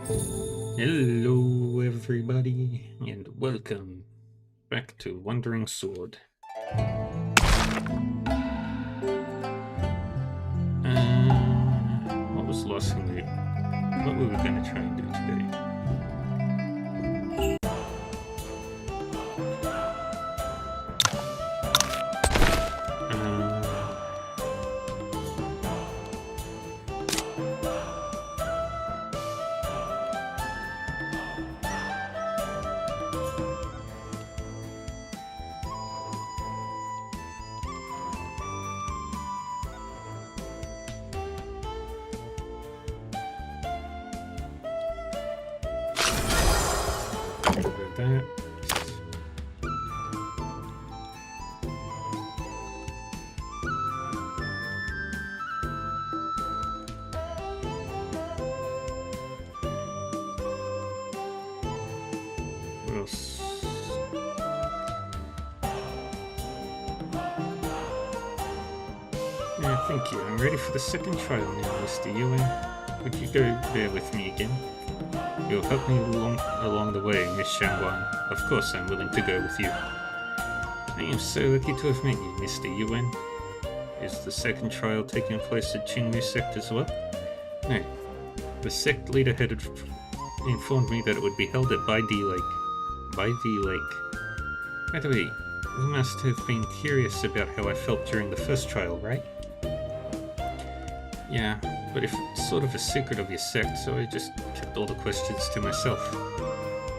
Hello, everybody, and welcome back to Wandering Sword. What was the last thing what were we going to try and do today? That. What else? Yeah, thank you. I'm ready for the second trial now, Mr. Yuen. Would you go there with me again? You'll help me along the way, Miss Shangwan. Of course, I'm willing to go with you. I am so lucky to have met you, Mr. Yuen. Is the second trial taking place at Qingmu sect as well? No. The sect leader had informed me that it would be held at Bai Di Lake. Bai Di Lake. By the way, you must have been curious about how I felt during the first trial, right? Yeah, but it's sort of a secret of your sect, so I just kept all the questions to myself.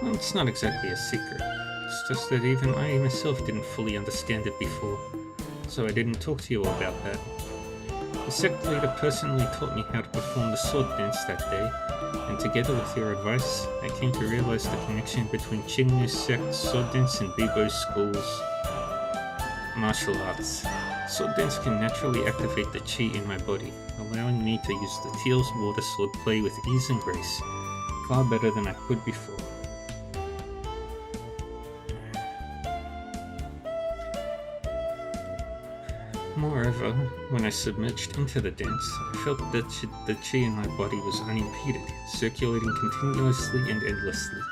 Well, it's not exactly a secret. It's just that even I myself didn't fully understand it before, so I didn't talk to you all about that. The sect leader personally taught me how to perform the sword dance that day, and together with your advice, I came to realize the connection between Qingmu sect, sword dance, and Bibo school's martial arts. Sword dance can naturally activate the chi in my body, allowing me to use the Teal's water sword play with ease and grace, far better than I could before. Moreover, when I submerged into the dance, I felt that the chi in my body was unimpeded, circulating continuously and endlessly.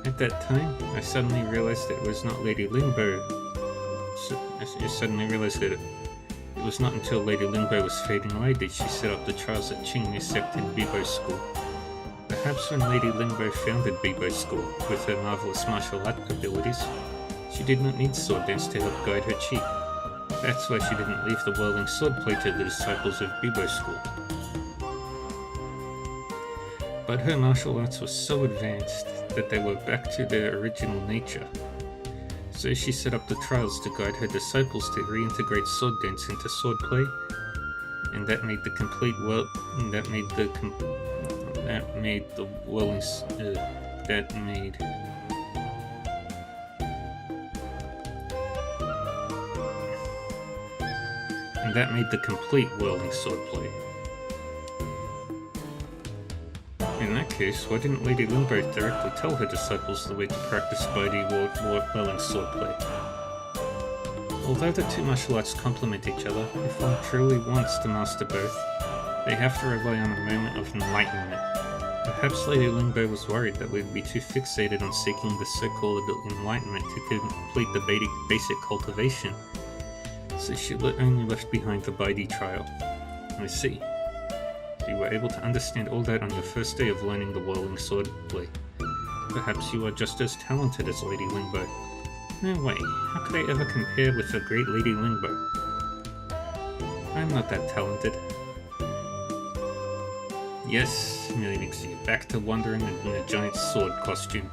At that time, I suddenly realized that it was not Lady Lingbo. I suddenly realized that it was not until Lady Lingbo was fading away did she set up the trials at Qingmu sect and Bibo school. Perhaps when Lady Lingbo founded Bibo school, with her marvelous martial art abilities, she did not need sword dance to help guide her chi. That's why she didn't leave the whirling swordplay to the disciples of Bibo school. But her martial arts were so advanced that they were back to their original nature. So she set up the trials to guide her disciples to reintegrate sword dance into swordplay, and that made the complete that made the complete whirling swordplay. In that case, why didn't Lady Lingbo directly tell her disciples the way to practice Baidi whirling swordplay? Although the two martial arts complement each other, if one truly wants to master both, they have to rely on a moment of enlightenment. Perhaps Lady Lingbo was worried that we'd be too fixated on seeking the so-called enlightenment to complete the basic cultivation, so she only left behind the Baidi trial. I see. So you were able to understand all that on your first day of learning the whirling sword play. Perhaps you are just as talented as Lady Lingbo. No way, how could I ever compare with the great Lady Lingbo? I'm not that talented. Yes, Millionixie, back to wandering in a giant sword costume.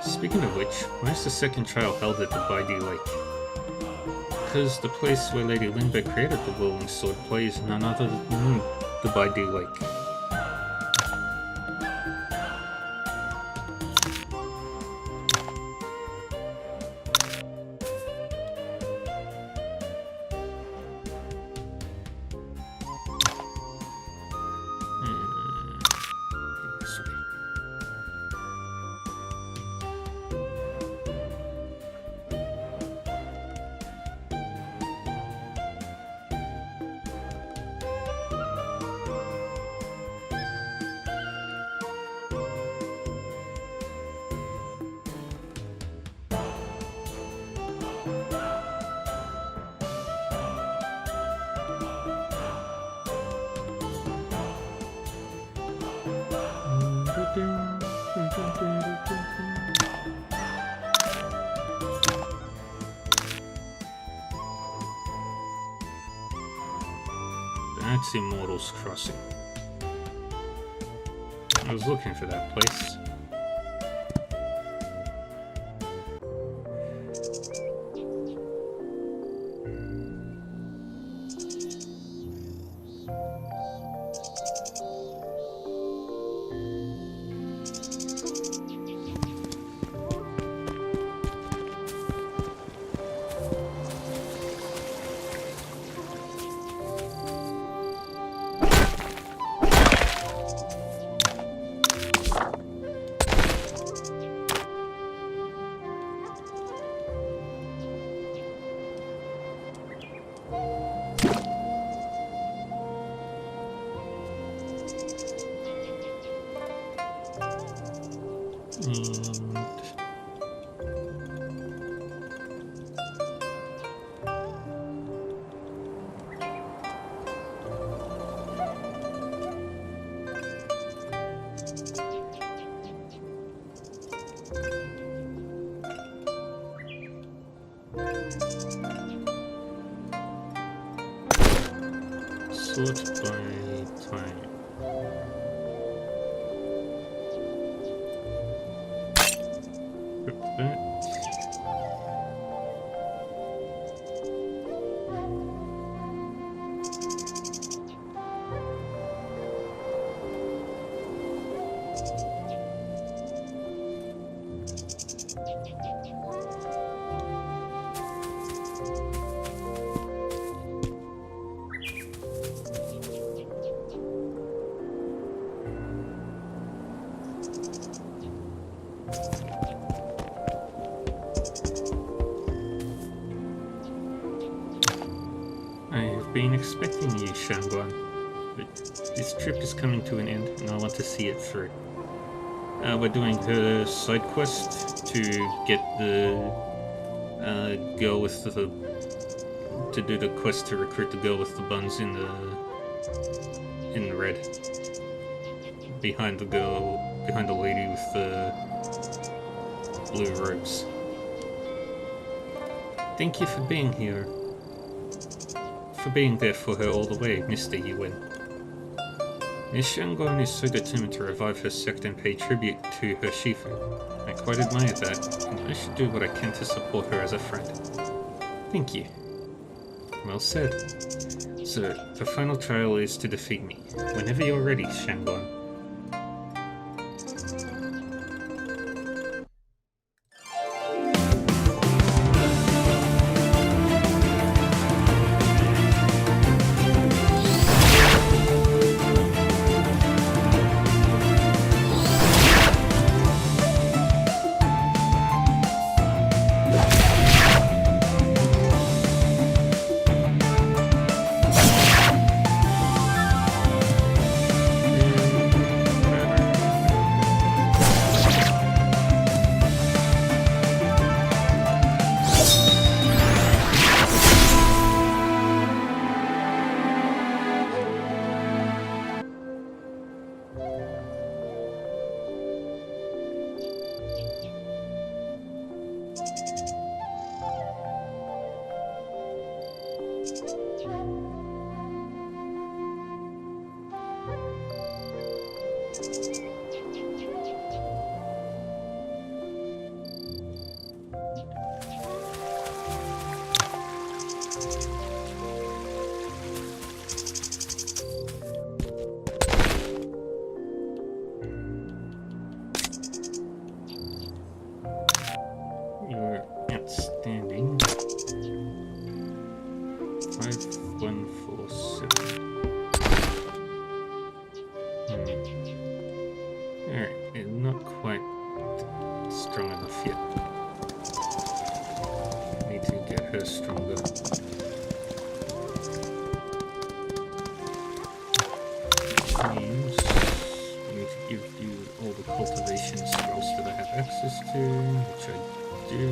Speaking of which, why is the second trial held at the Baidi Lake? Because the place where Lady Lingbo created the whirling sword play is none other than the Baidi Lake. This way. That's Immortals Crossing. I was looking for that place. Sort by time. Rip that. Been expecting you, Shanguan, but this trip is coming to an end and I want to see it through. We're doing the side quest to get the girl with the to do the quest to recruit the girl with the buns in the red behind the lady with the blue robes. Thank you for being here. For being there for her all the way, Mr. Yuan. Miss Shanguan is so determined to revive her sect and pay tribute to her Shifu. I quite admire that, and I should do what I can to support her as a friend. Thank you. Well said. So, the final trial is to defeat me. Whenever you're ready, Shanguan. You're outstanding. 5147. Alright, it's not quite strong enough yet. Need to get her stronger. Means I need to give you all the cultivation scrolls that I have access to, which I do.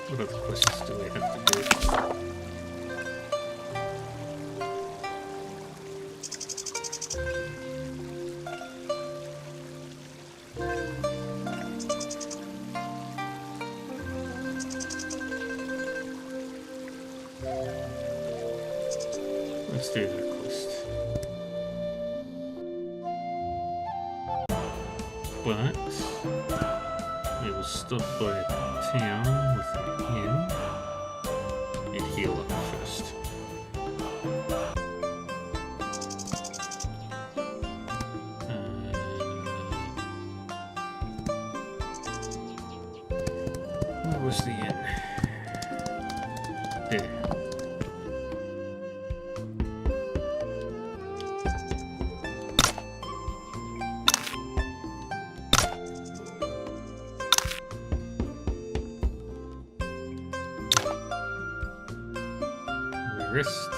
What other quests do I have to do? let's do that quest. But we will stop by a town with an inn and heal up first. Where was the inn? There. Wrist.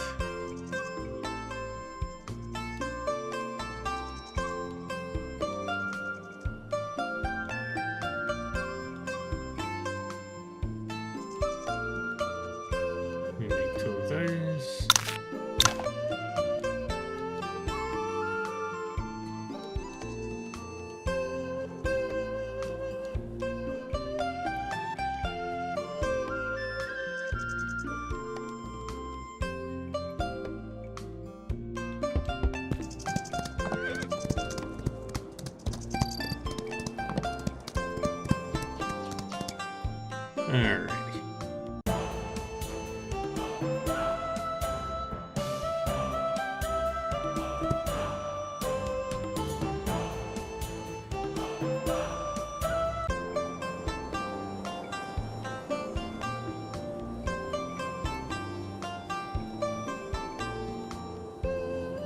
We make 2 of those. Alrighty.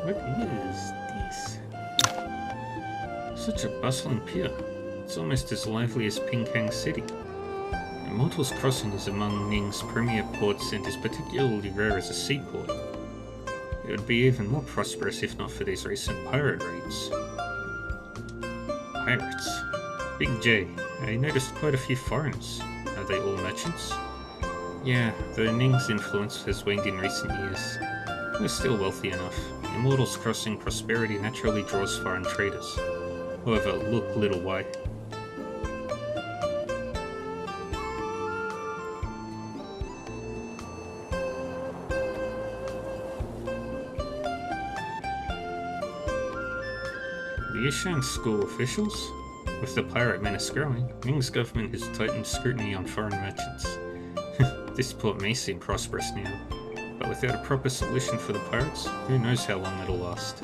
What is this? Such a bustling pier. It's almost as lively as Pinkang City. Immortals Crossing is among Ning's premier ports and is particularly rare as a seaport. It would be even more prosperous if not for these recent pirate raids. Pirates. Big J, I noticed quite a few foreigners. Are they all merchants? Yeah, though Ning's influence has waned in recent years. We're still wealthy enough. Immortals Crossing prosperity naturally draws foreign traders. However, look, little Y. The Yishan school officials? With the pirate menace growing, Ning's government has tightened scrutiny on foreign merchants. This port may seem prosperous now, but without a proper solution for the pirates, who knows how long it'll last.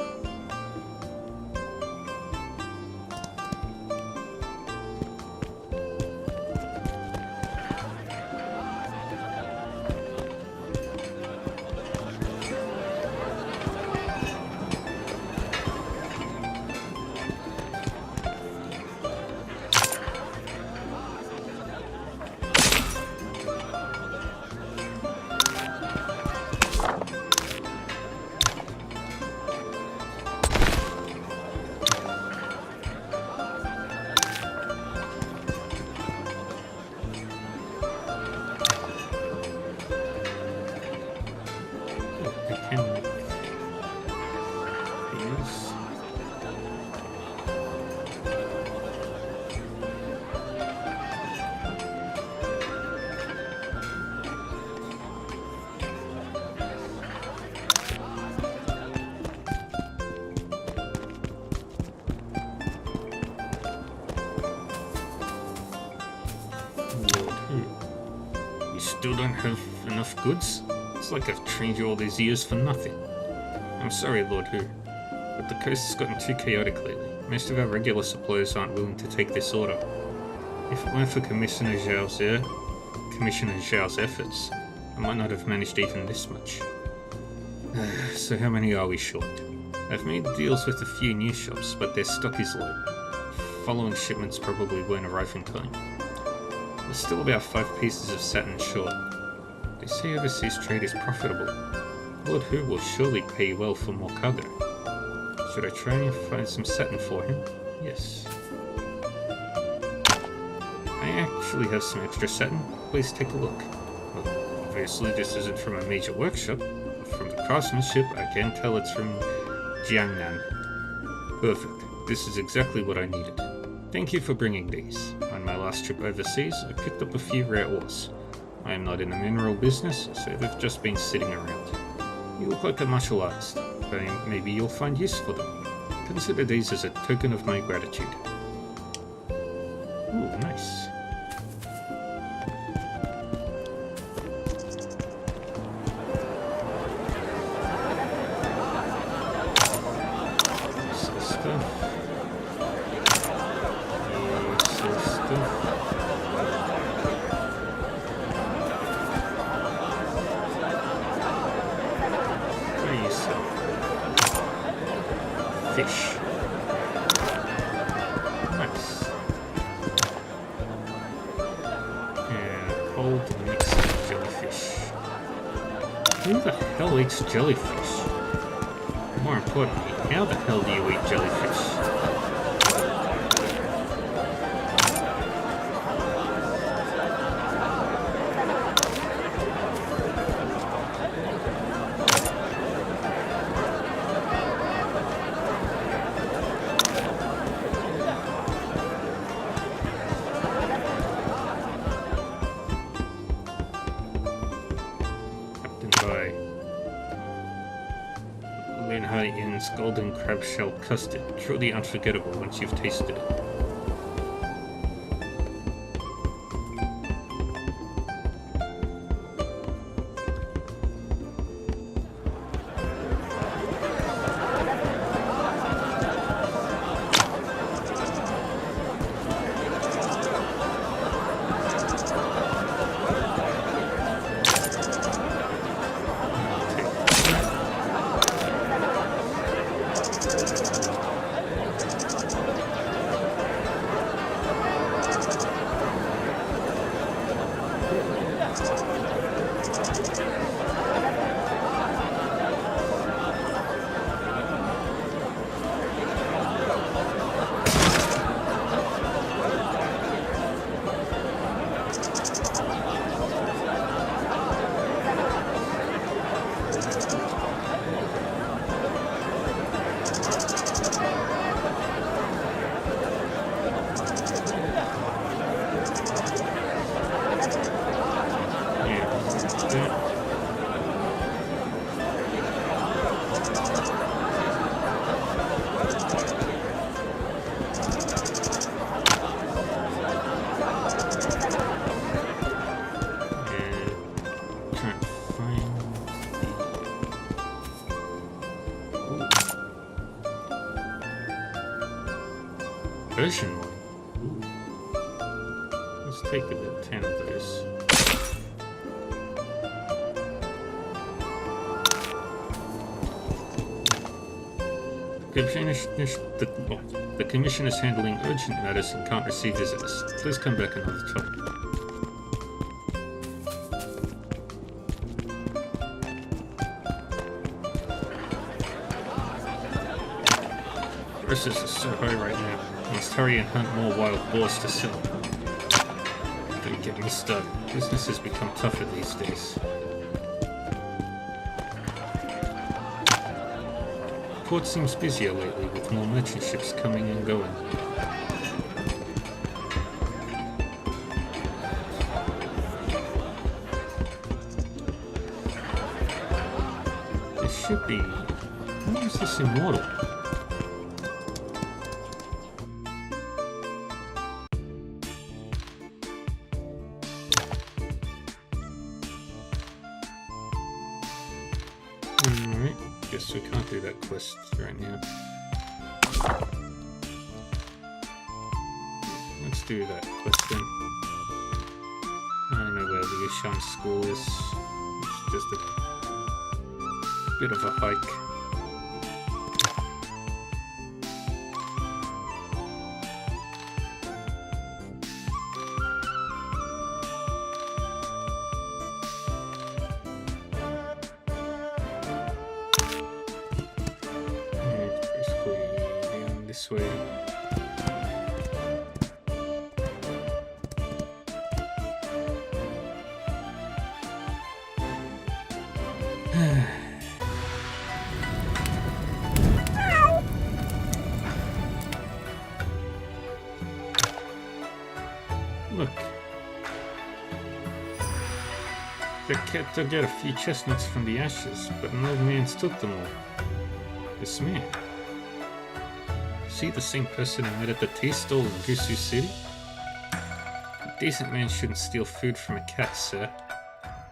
Still don't have enough goods? It's like I've trained you all these years for nothing. I'm sorry, Lord Hu, but the coast has gotten too chaotic lately. Most of our regular suppliers aren't willing to take this order. If it weren't for Commissioner Zhao's efforts, I might not have managed even this much. So how many are we short? I've made deals with a few new shops, but their stock is low. Following shipments probably won't arrive in time. There's still about 5 pieces of satin short. They say overseas trade is profitable. Lord Hu will surely pay well for more cargo. Should I try and find some satin for him? Yes. I actually have some extra satin. Please take a look. Well, obviously this isn't from a major workshop, but from the craftsmanship I can tell it's from Jiangnan. Perfect. This is exactly what I needed. Thank you for bringing these. On my last trip overseas, I picked up a few rare ores. I am not in the mineral business, so they've just been sitting around. You look like a martial artist. Maybe you'll find use for them. Consider these as a token of my gratitude. Ooh, nice. Fish. Nice. And cold mixed jellyfish. Who the hell eats jellyfish? More importantly, how the hell do you eat jellyfish? Golden crab shell custard, truly unforgettable once you've tasted it. Version 1. Ooh. Let's take about 10 of those. The commission is handling urgent matters and can't receive visitors. Please come back another time. Prices are so high right now. Must hurry and hunt more wild boars to sell. Don't get me started. Business has become tougher these days. Port seems busier lately, with more merchant ships coming and going. This should be... Why is this immortal? Alright, guess we can't do that quest right now. Let's do that quest then. I don't know where the Ishan school is. It's just a bit of a hike. This way. Look. The cat dug out a few chestnuts from the ashes, but an old man's took them all. This man. Is he the same person I met at the tea stall in Gusu City? A decent man shouldn't steal food from a cat, sir.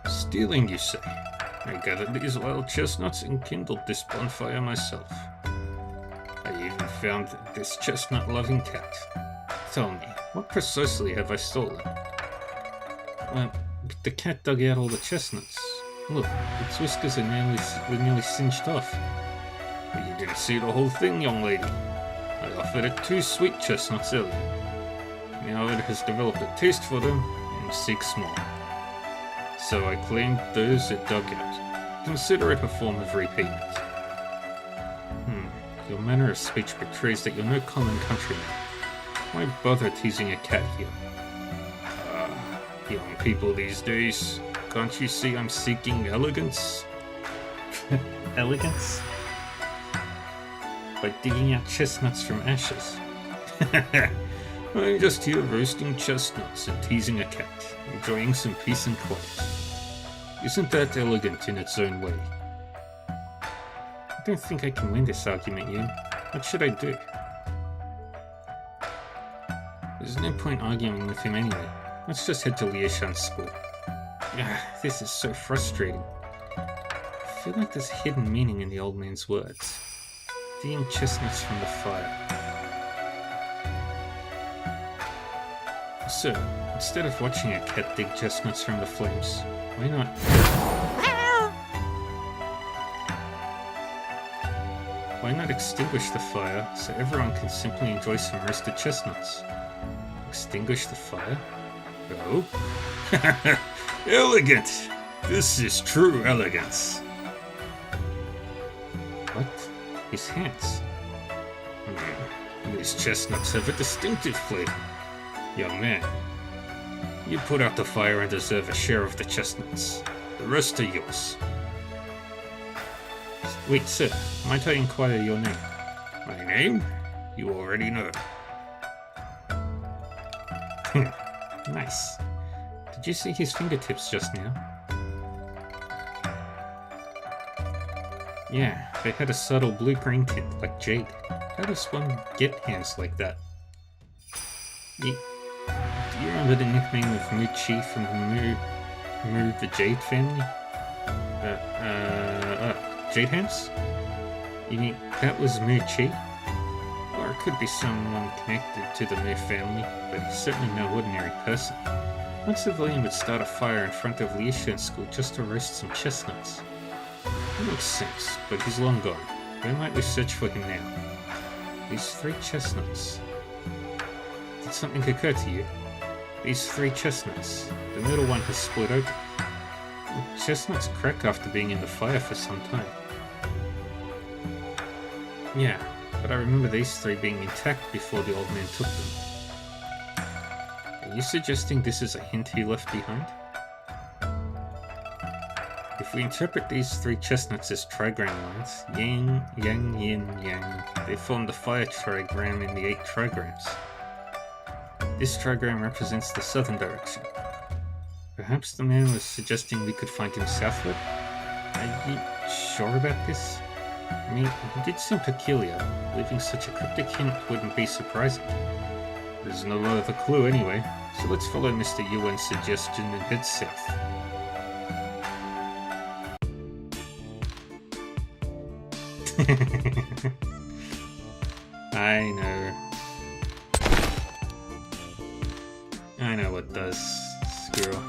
Stealing, you say? I gathered these wild chestnuts and kindled this bonfire myself. I even found this chestnut-loving cat. Tell me, what precisely have I stolen? Well, the cat dug out all the chestnuts. Look, its whiskers are nearly singed off. But you didn't see the whole thing, young lady. I offered it 2 sweet chestnuts earlier. Now it has developed a taste for them and seeks more. So I claimed those it dug out. Consider it a form of repayment. Your manner of speech betrays that you're no common countryman. Why bother teasing a cat here? Young people these days, can't you see I'm seeking elegance? Elegance? By digging out chestnuts from ashes. I'm just here roasting chestnuts and teasing a cat, enjoying some peace and quiet. Isn't that elegant in its own way? I don't think I can win this argument, Yin. What should I do? There's no point arguing with him anyway. Let's just head to Lieshan's school. This is so frustrating. I feel like there's hidden meaning in the old man's words. Digging chestnuts from the fire. So, instead of watching a cat dig chestnuts from the flames, why not... Why not extinguish the fire so everyone can simply enjoy some roasted chestnuts? Extinguish the fire? Oh? Elegant! This is true elegance! What? His hands? These chestnuts have a distinctive flavor. Young man, you put out the fire and deserve a share of the chestnuts. The rest are yours. Wait, sir, might I inquire your name? My name? You already know. Nice. Did you see his fingertips just now? Yeah, they had a subtle blue-green tint, like jade. How does one get hands like that? Do you remember the nickname of Mu Chi from Mu the Jade family? Jade hands? You mean that was Mu Chi? Or it could be someone connected to the Mu family, but he's certainly no ordinary person. One civilian would start a fire in front of Lieshan School just to roast some chestnuts. That makes sense, but he's long gone. Where might we search for him now? These 3 chestnuts. Did something occur to you? These 3 chestnuts. The middle one has split open. Chestnuts crack after being in the fire for some time. Yeah, but I remember these 3 being intact before the old man took them. Are you suggesting this is a hint he left behind? If we interpret these 3 chestnuts as trigram lines, yin, yang, yin, yang, they form the fire trigram in the 8 trigrams. This trigram represents the southern direction. Perhaps the man was suggesting we could find him southward? Are you sure about this? I mean, he did seem peculiar. Leaving such a cryptic hint wouldn't be surprising. There's no other clue anyway, so let's follow Mr. Yuan's suggestion and head south. I know what does, squirrel.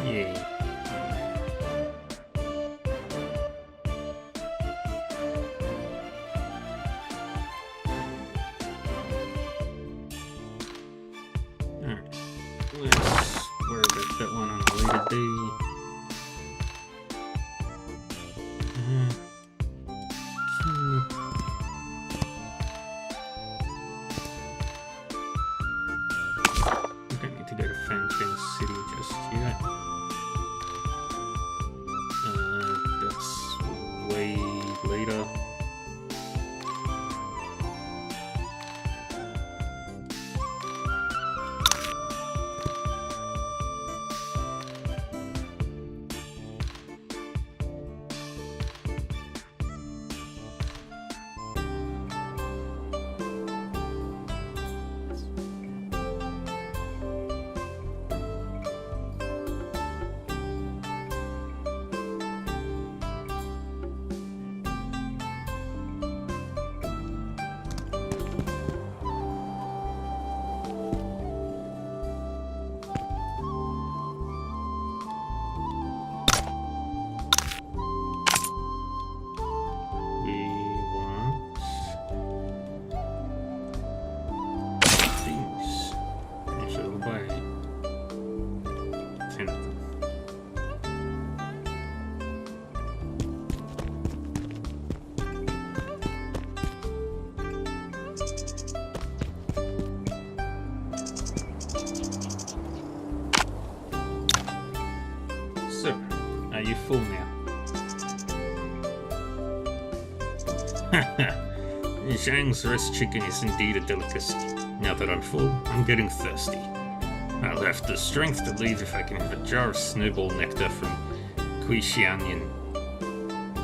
Yay. Alright, let's worry about that one on a later day. full now. Zhang's roast chicken is indeed a delicacy. Now that I'm full, I'm getting thirsty. I'll have the strength to leave if I can have a jar of snowball nectar from Kuishianyan.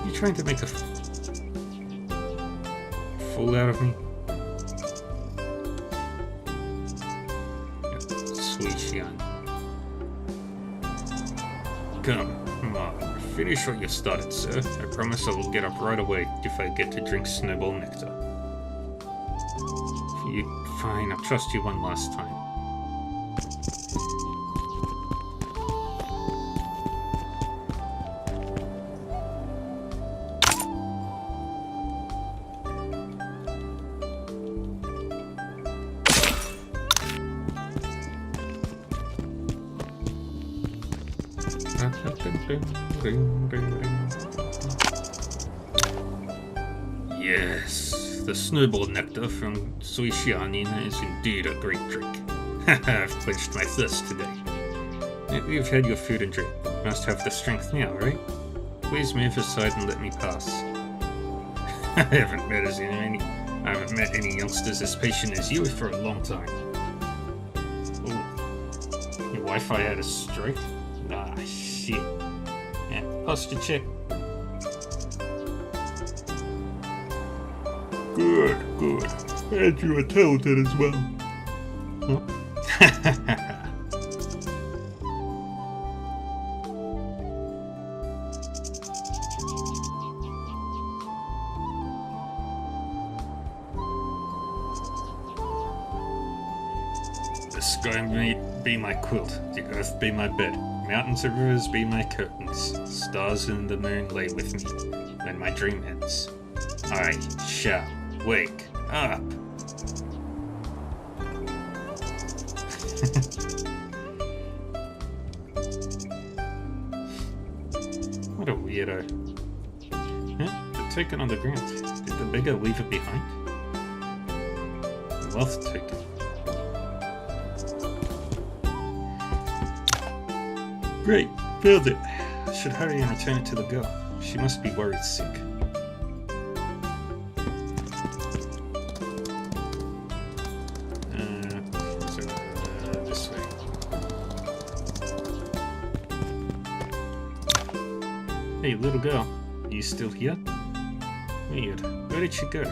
You trying to make a fool out of me? Suishian. Come on. Finish what you started, sir. I promise I will get up right away if I get to drink snowball nectar. Fine, I'll trust you one last time. Yes, the snowball nectar from Suishianin is indeed a great drink. I've quenched my thirst today. You've had your food and drink. Must have the strength now, right? Please move aside and let me pass. I haven't met any youngsters as patient as you for a long time. Ooh. Your Wi-Fi had a stroke? Ah, shit. Yeah, posture check. Good. And you are talented as well. Huh? The sky may be my quilt, the earth be my bed, mountains and rivers be my curtains, stars and the moon lay with me when my dream ends. I shall wake up. What a weirdo. Huh? The token on the ground. Did the beggar leave it behind? Wealth token. Great, found it. Should hurry and return it to the girl. She must be worried sick. This way. Hey, little girl, are you still here? Weird. Where did she go?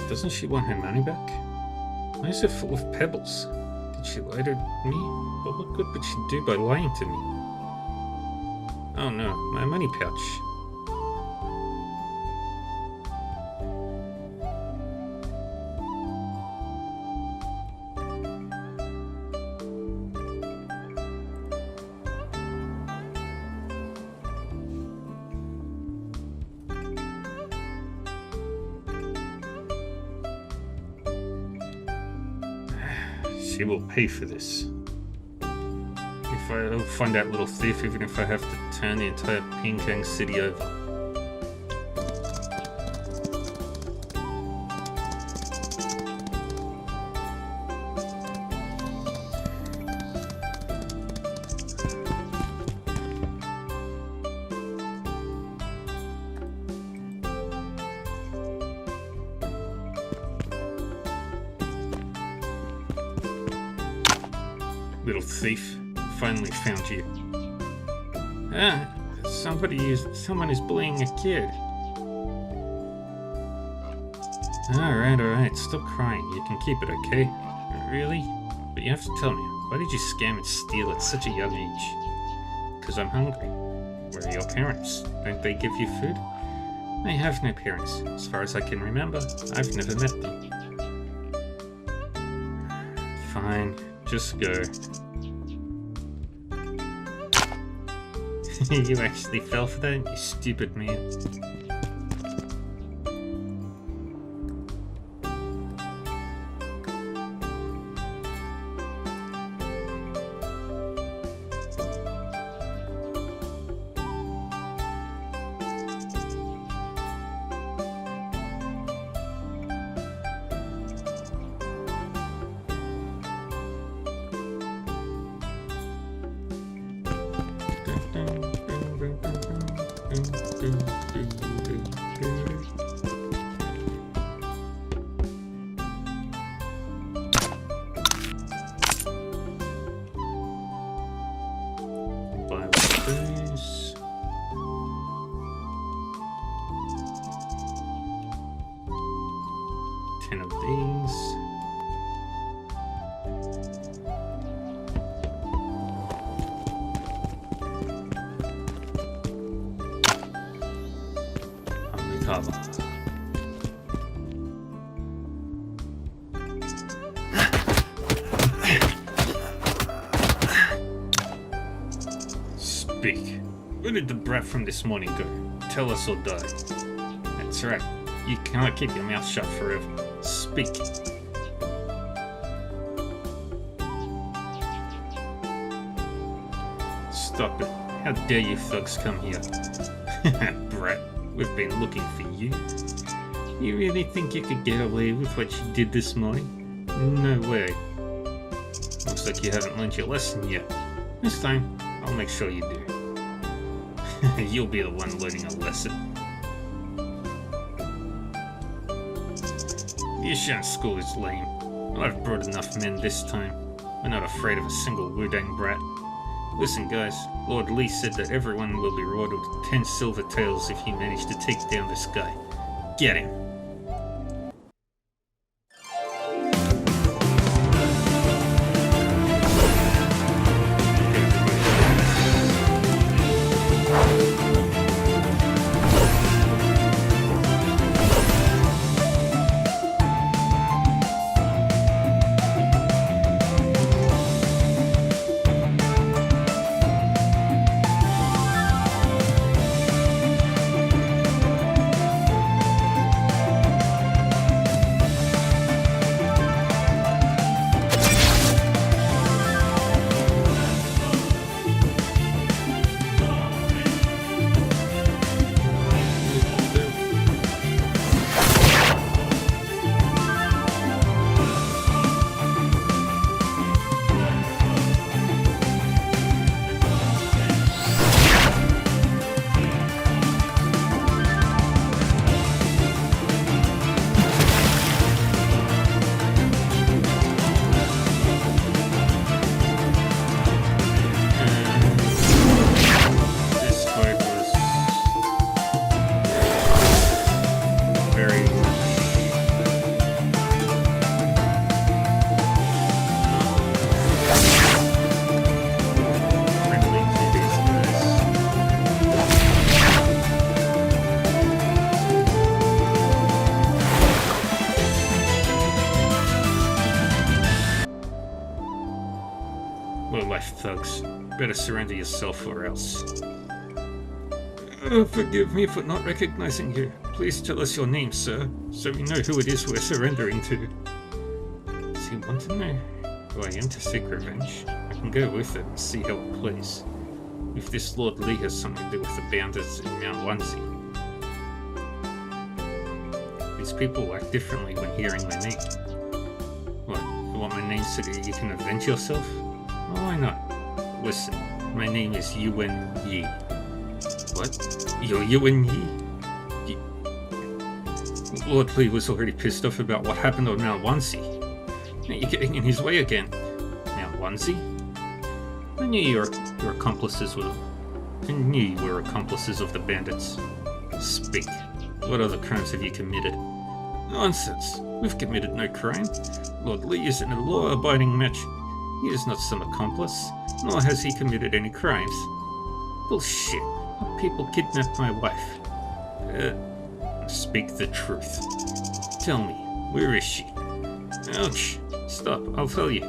Doesn't she want her money back? Why is it full of pebbles? Did she lie to me? But what good would she do by lying to me? Oh no, my money pouch. She will pay for this. If I'll find that little thief, even if I have to turn the entire Pinkang city over. Little thief, finally found you. Ah, someone is bullying a kid. Alright, stop crying. You can keep it, okay? Really? But you have to tell me, why did you scam and steal at such a young age? Because I'm hungry. Where are your parents? Don't they give you food? I have no parents. As far as I can remember, I've never met them. Fine. Just go. You actually fell for that, you stupid man. these. Undercover. Speak. Where did the brat from this morning go? Tell us or die. That's right. You cannot keep your mouth shut forever. Speak. Stop it. How dare you thugs come here? Brat, we've been looking for you. You really think you could get away with what you did this morning? No way. Looks like you haven't learned your lesson yet. This time, I'll make sure you do. You'll be the one learning a lesson. The Ishan school is lame. I've brought enough men this time. We're not afraid of a single Wudang brat. Listen guys, Lord Li said that everyone will be rewarded with 10 silver taels if you manage to take down this guy. Get him! Low-life thugs. Better surrender yourself or else. Forgive me for not recognizing you. Please tell us your name, sir, so we know who it is we're surrendering to. Does he want to know who I am to seek revenge? I can go with it and see how it plays. If this Lord Li has something to do with the bandits in Mount Wanzi. These people act differently when hearing my name. What, you want my name so that you can avenge yourself? Well, why not? Listen, my name is Yuan Yi. What? You're Yuan Yi? Lord Li was already pissed off about what happened on Mount Wanzi. Now you're getting in his way again. Mount Wanzi? I knew your accomplices were... I knew you were accomplices of the bandits. Speak. What other crimes have you committed? Nonsense. We've committed no crime. Lord Li isn't a law-abiding match. He is not some accomplice, nor has he committed any crimes. Bullshit. What people kidnapped my wife? Speak the truth. Tell me, where is she? Ouch. Stop, I'll tell you.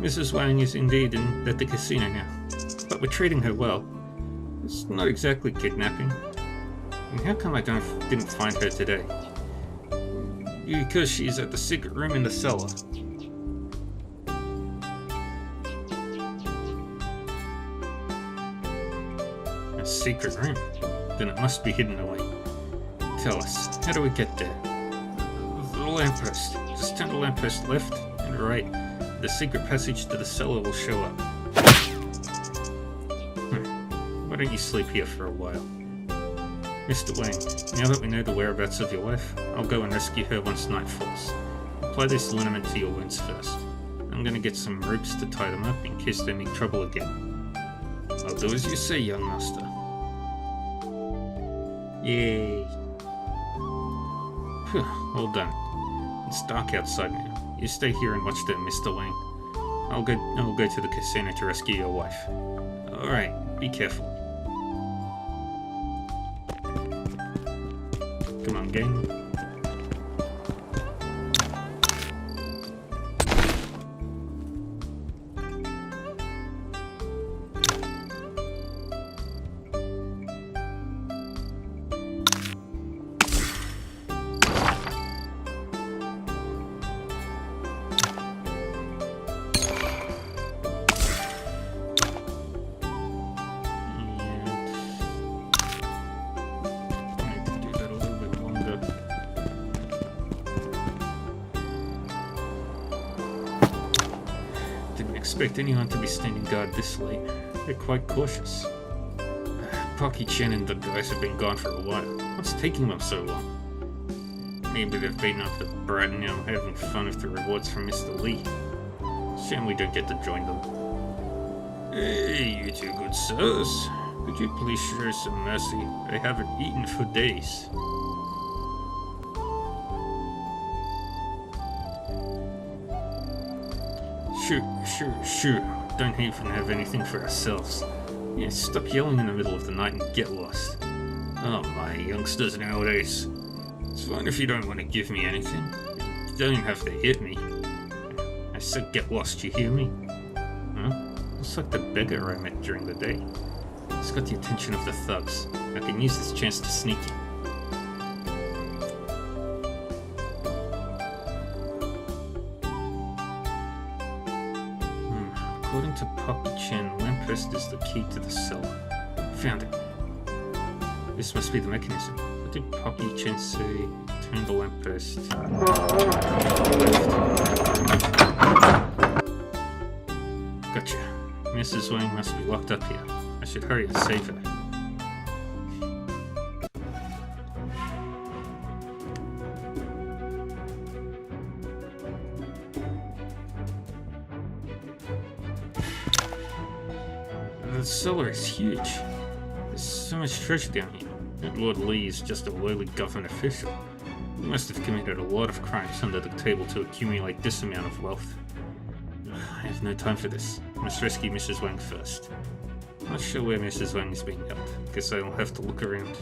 Mrs. Wang is indeed at the casino now, but we're treating her well. It's not exactly kidnapping. And how come I didn't find her today? Because she's at the secret room in the cellar. A secret room? Then it must be hidden away. Tell us, how do we get there? The lamppost. Just turn the lamppost left and right. The secret passage to the cellar will show up. Why don't you sleep here for a while? Mr. Wang, now that we know the whereabouts of your wife, I'll go and rescue her once night falls. Apply this liniment to your wounds first. I'm gonna get some ropes to tie them up in case they make trouble again. I'll do as you say, young master. Yay. Phew, all done. It's dark outside now. You stay here and watch them, Mr. Wang. I'll go to the casino to rescue your wife. Alright, be careful. Come on, gang. Expect anyone to be standing guard this late. They're quite cautious. Pocky Chen and the guys have been gone for a while. What's taking them so long? Maybe they've beaten up the brat and now having fun with the rewards from Mr. Lee. Shame we don't get to join them. Hey, you two good sirs. Could you please show some mercy? I haven't eaten for days. Sure. Don't even have anything for ourselves. Yeah, stop yelling in the middle of the night and get lost. Oh, my youngsters nowadays. It's fine if you don't want to give me anything. You don't have to hit me. I said get lost, you hear me? Huh? Looks like the beggar I met during the day. It's got the attention of the thugs. I can use this chance to sneak in. According to Pocky Chen, lamppost is the key to the cellar. Found it. This must be the mechanism. What did Pocky Chen say? Turn the lamppost. Gotcha. Mrs. Wang must be locked up here. I should hurry and save her. The cellar is huge. There's so much treasure down here. That Lord Lee is just a lowly government official. He must have committed a lot of crimes under the table to accumulate this amount of wealth. I have no time for this. I must rescue Mrs. Wang first. I'm not sure where Mrs. Wang is being held. Guess I'll have to look around.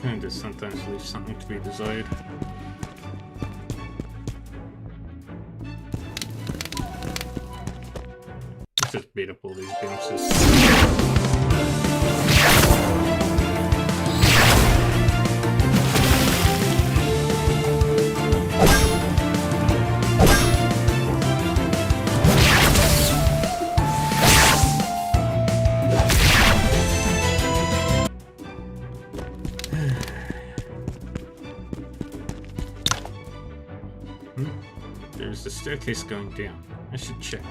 Kinda sometimes leaves something to be desired. Let's just beat up all these bounces. There's the staircase going down. I should check.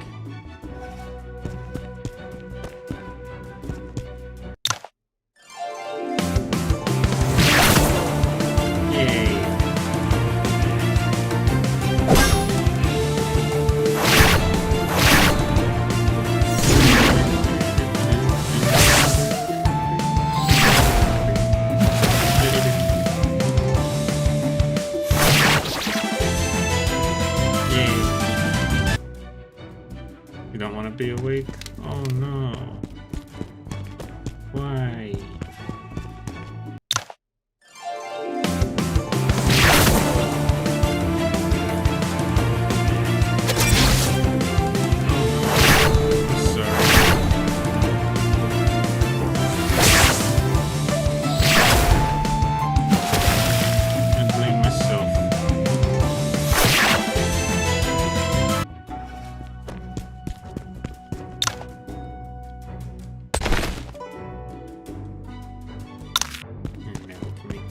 Yay! You don't want to be awake? Oh no. Why?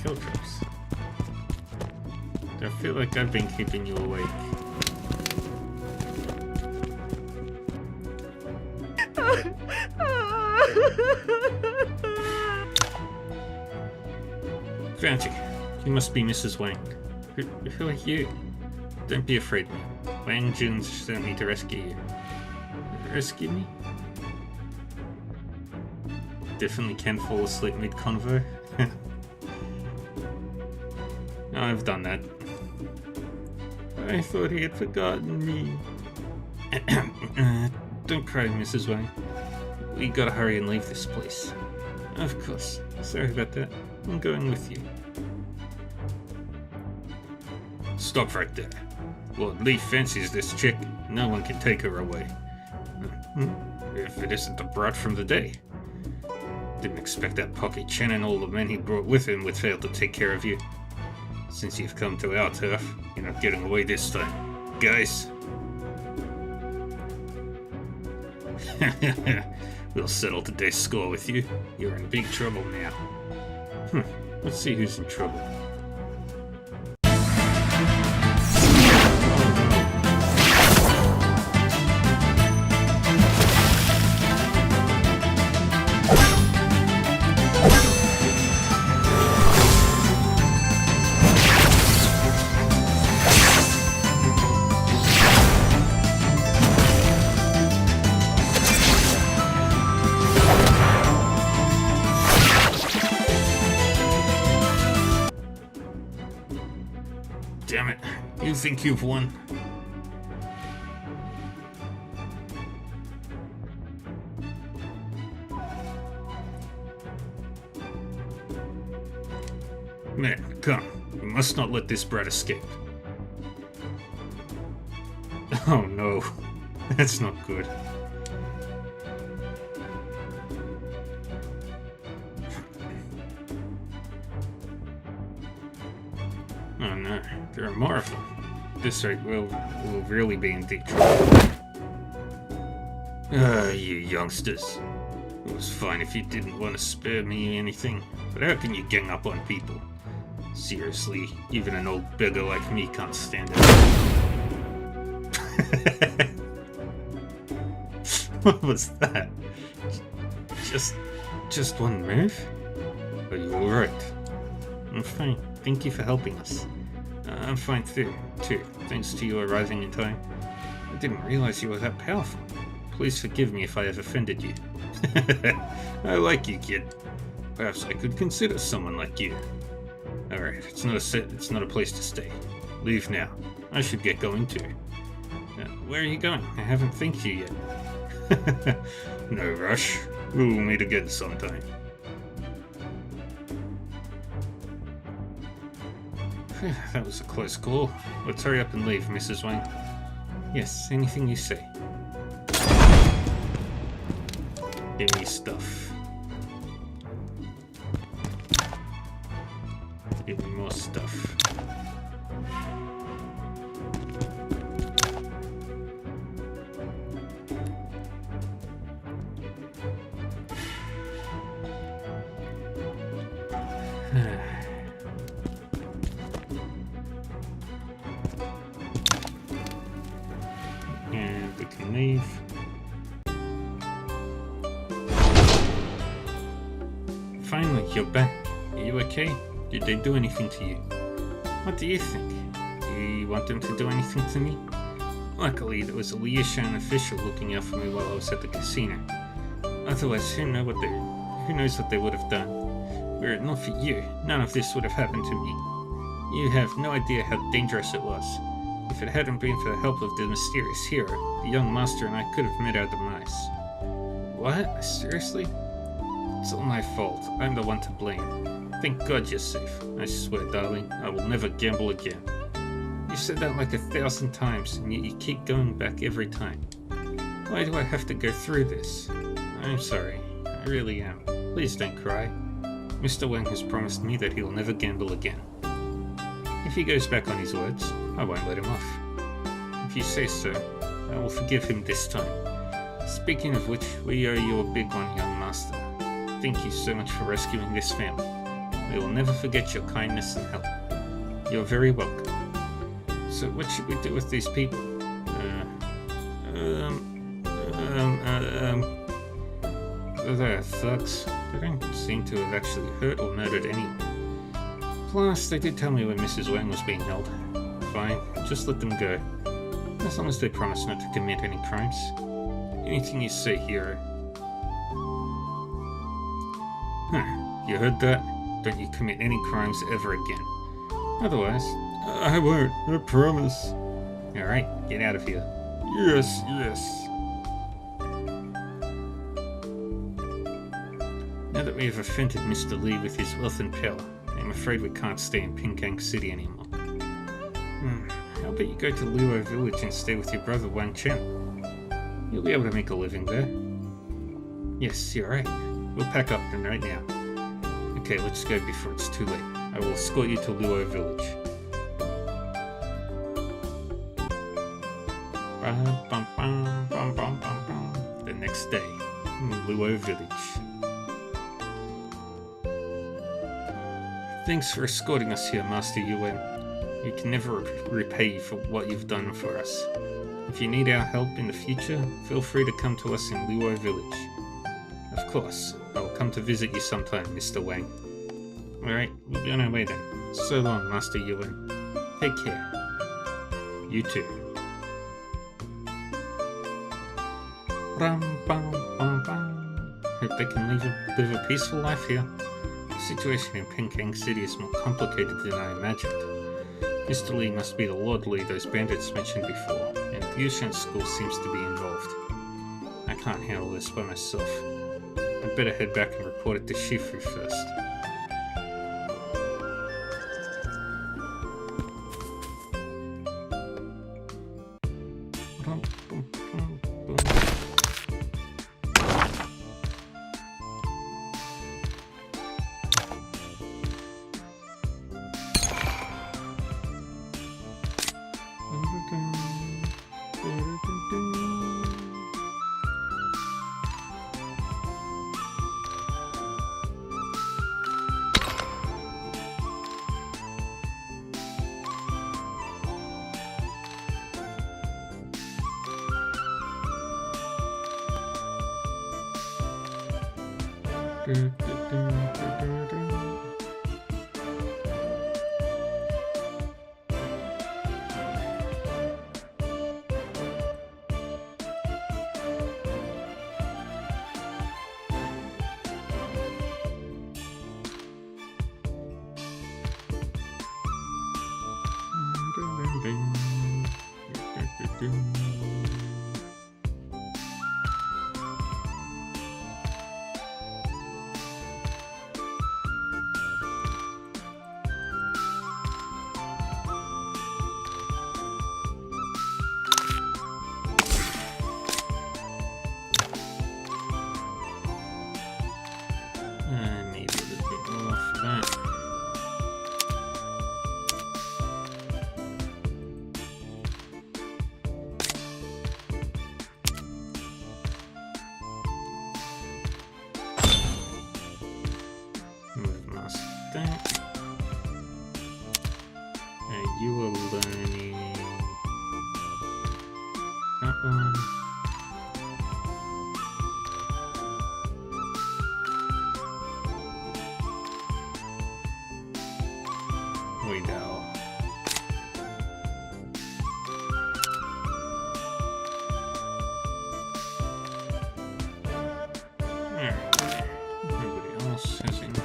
Killtraps. I feel like I've been keeping you awake. Found you. You must be Mrs. Wang. Who are you? Don't be afraid, man. Wang Jun sent me to rescue you. Rescue me? Definitely can't fall asleep mid-convo. I've done that. I thought he had forgotten me. Don't cry, Mrs. Wang. We gotta hurry and leave this place. Of course. Sorry about that. I'm going with you. Stop right there. Lord Li fancies this chick. No one can take her away. If it isn't the brat from the day. Didn't expect that Pocky Chen and all the men he brought with him would fail to take care of you. Since you've come to our turf, you're not getting away this time. Guys? We'll settle today's score with you. You're in big trouble now. Let's see who's in trouble. Damn it. You think you've won? Man, come. You must not let this brat escape. Oh no. That's not good. Oh no, there are more of them. At this rate, we'll really be in deep trouble. You youngsters. It was fine if you didn't want to spare me anything, but how can you gang up on people? Seriously, even an old beggar like me can't stand it. What was that? Just one move? Are you alright? I'm fine. Thank you for helping us. I'm fine too, thanks to you arriving in time. I didn't realize you were that powerful. Please forgive me if I have offended you. I like you, kid. Perhaps I could consider someone like you. Alright, it's not a place to stay. Leave now. I should get going too. Where are you going? I haven't thanked you yet. No rush. We'll meet again sometime. That was a close call. Let's hurry up and leave, Mrs. Wang. Yes, anything you say. Give me stuff. Give me more stuff. And we can leave. Finally, you're back. Are you okay? Did they do anything to you? What do you think? Do you want them to do anything to me? Luckily, there was a Liushan official looking out for me while I was at the casino. Otherwise, who knows what they would have done. Were it not for you, none of this would have happened to me. You have no idea how dangerous it was. If it hadn't been for the help of the mysterious hero, the young master and I could have met our demise. What? Seriously? It's all my fault. I'm the one to blame. Thank God you're safe. I swear, darling, I will never gamble again. You said that like 1,000 times, and yet you keep going back every time. Why do I have to go through this? I'm sorry. I really am. Please don't cry. Mr. Wang has promised me that he will never gamble again. If he goes back on his words, I won't let him off. If you say so, I will forgive him this time. Speaking of which, we owe you a big one, young master. Thank you so much for rescuing this family. We will never forget your kindness and help. You're very welcome. So what should we do with these people? They're thugs. They don't seem to have actually hurt or murdered anyone. Plus, they did tell me when Mrs. Wang was being held. Fine, just let them go. As long as they promise not to commit any crimes. Anything you say, hero. You heard that? Don't you commit any crimes ever again. Otherwise, I won't, I promise. Alright, get out of here. Yes, yes. Now that we have offended Mr. Li with his wealth and power, I'm afraid we can't stay in Pinkang City anymore. How about you go to Luo Village and stay with your brother Wang Chen? You'll be able to make a living there. Yes, you're right. We'll pack up then right now. Okay, let's go before it's too late. I will escort you to Luo Village. The next day, Luo Village. Thanks for escorting us here, Master Yuan. We can never repay you for what you've done for us. If you need our help in the future, feel free to come to us in Luo Village. Of course, I will come to visit you sometime, Mr. Wang. Alright, we'll be on our way then. So long, Master Yuan. Take care. You too. Hope they can live a peaceful life here. The situation in Pinkang City is more complicated than I imagined. Mr. Li must be the Lord Li those bandits mentioned before, and Liushan School seems to be involved. I can't handle this by myself. I'd better head back and report it to Shifu first. Maybe a little bit more for that. Move mask that. And you are learning that one. We go. Nobody else has anything.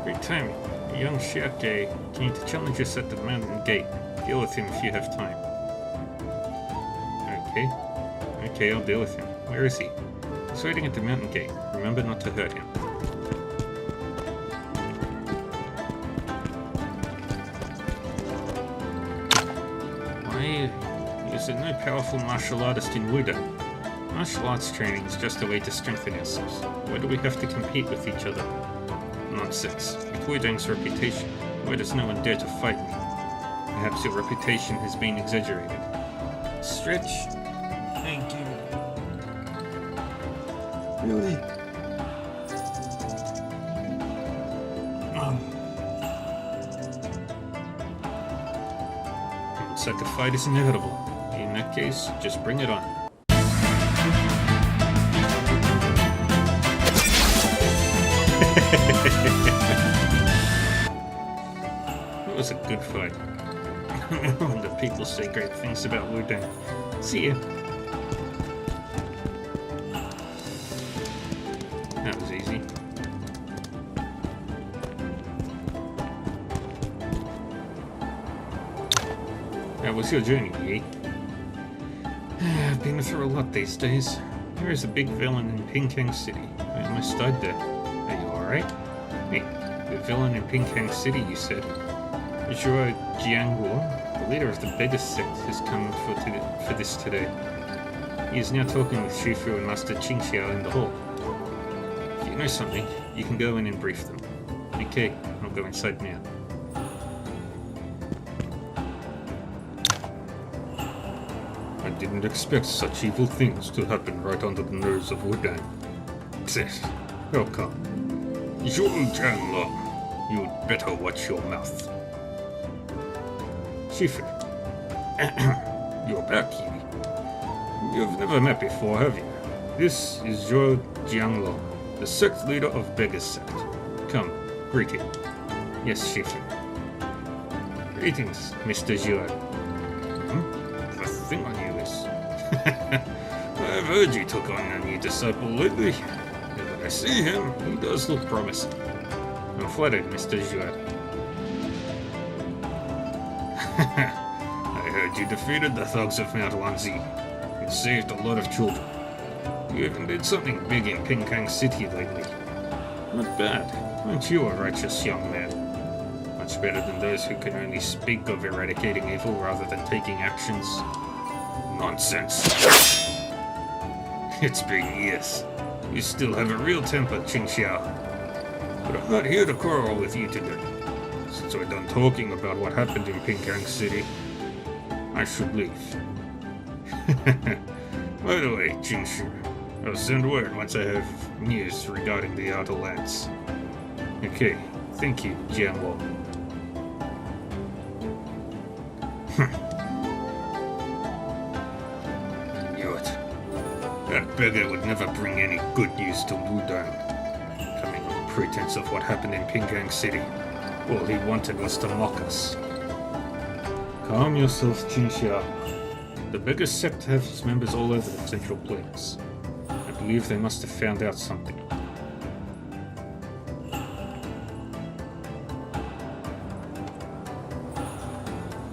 Great timing. A young Shiake came to challenge us at the mountain gate. Deal with him if you have time. Okay, I'll deal with him. Where is he? He's waiting at the mountain gate. Remember not to hurt him. Why? He's no powerful martial artist in Wuda. Martial arts training is just a way to strengthen ourselves. Why do we have to compete with each other? Nonsense. With Wudang's reputation, why does no one dare to fight me? Perhaps your reputation has been exaggerated. Stretch. Thank you. Really? Looks like a fight is inevitable. In that case, just bring it on. It was a good fight. When the people say great things about Wudang. See ya. That was easy. How was your journey, Yi? I've been through a lot these days. There is a big villain in Pinkang City. I almost died there. Are you alright? Hey, the villain in Pinkang City, you said. Zhuo Jiangguo, the leader of the biggest sect, has come for this today. He is now talking with Shifu and Master Qingxiao in the hall. If you know something, you can go in and brief them. Okay, I'll go inside now. I didn't expect such evil things to happen right under the nose of Wudang. Tsk, how come? Zhuo Jianglong, you'd better watch your mouth. Shifu. You're back, Yi. You've never met before, have you? This is Zhuo Jianglong, the sect leader of Bega's sect. Come, greet him. Yes, Shifu. Greetings, Mr. Zhuo. The thing on you is... I've heard you took on a new disciple lately. When I see him, he does look promising. I'm flattered, Mr. Zhuo. I heard you defeated the thugs of Mount Wanzi and saved a lot of children. You even did something big in Pinkang City lately. Not bad. Aren't you a righteous young man? Much better than those who can only speak of eradicating evil rather than taking actions. Nonsense. It's been years. You still have a real temper, Qingxiao. But I'm not here to quarrel with you today. Since we're done talking about what happened in Pinkang City, I should leave. By the way, Jingshu, I'll send word once I have news regarding the Outer Lands. Okay, thank you, Jianguo. I knew it. That beggar would never bring any good news to Wudang. Coming on pretense of what happened in Pinkang City. All he wanted was to mock us. Calm yourself, Qingxiao. The biggest sect has members all over the Central Plains. I believe they must have found out something.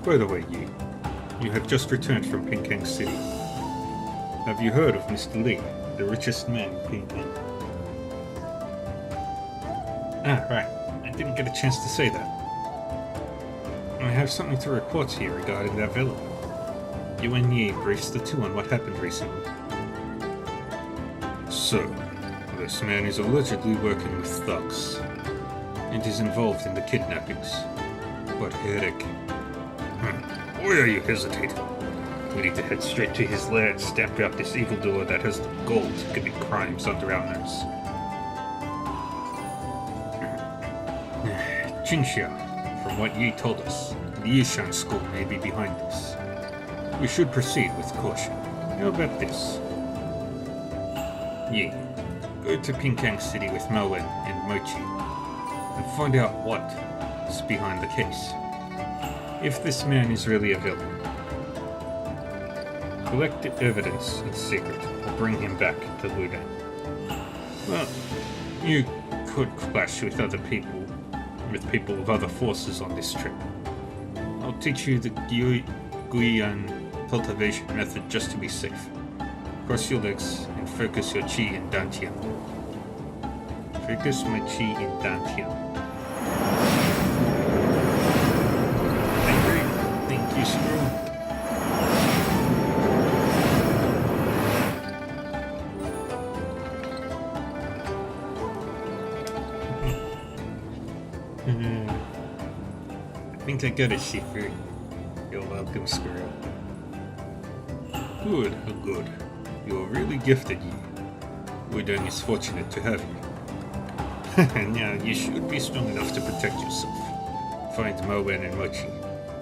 By the way, Yi, you have just returned from Pinkang City. Have you heard of Mr. Li, the richest man in Pinkang? Ah, right. I didn't get a chance to say that. I have something to report to you regarding that villa. Yuan Yi briefs the two on what happened recently. So, this man is allegedly working with thugs, and is involved in the kidnappings. But Eric... Why are you hesitating? We need to head straight to his lair and stamp out this evildoer that has the gold to commit crimes under our nose. Jinxia, from what Yi told us, the Yishan school may be behind this. We should proceed with caution. How about this? Yi, go to Pinkang City with Melwin and Mochi, and find out what is behind the case. If this man is really a villain, collect the evidence in secret or bring him back to Ludan. Well, you could clash with people of other forces on this trip. I'll teach you the Guiyan cultivation method just to be safe. Cross your legs and focus your chi in Dantian. Focus my chi in Dantian. Thank you, Screw. I think I got it, Shifu. You're welcome, Squirrel. Good, good. You're really gifted, Yi. Wudong is fortunate to have you. Now, you should be strong enough to protect yourself. Find Mowen and Mochi,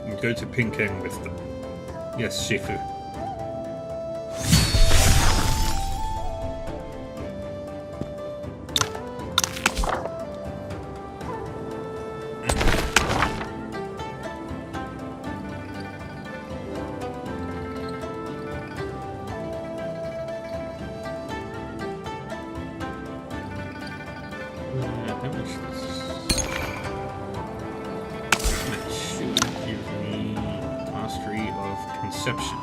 and go to Pinkang with them. Yes, Shifu. Conception.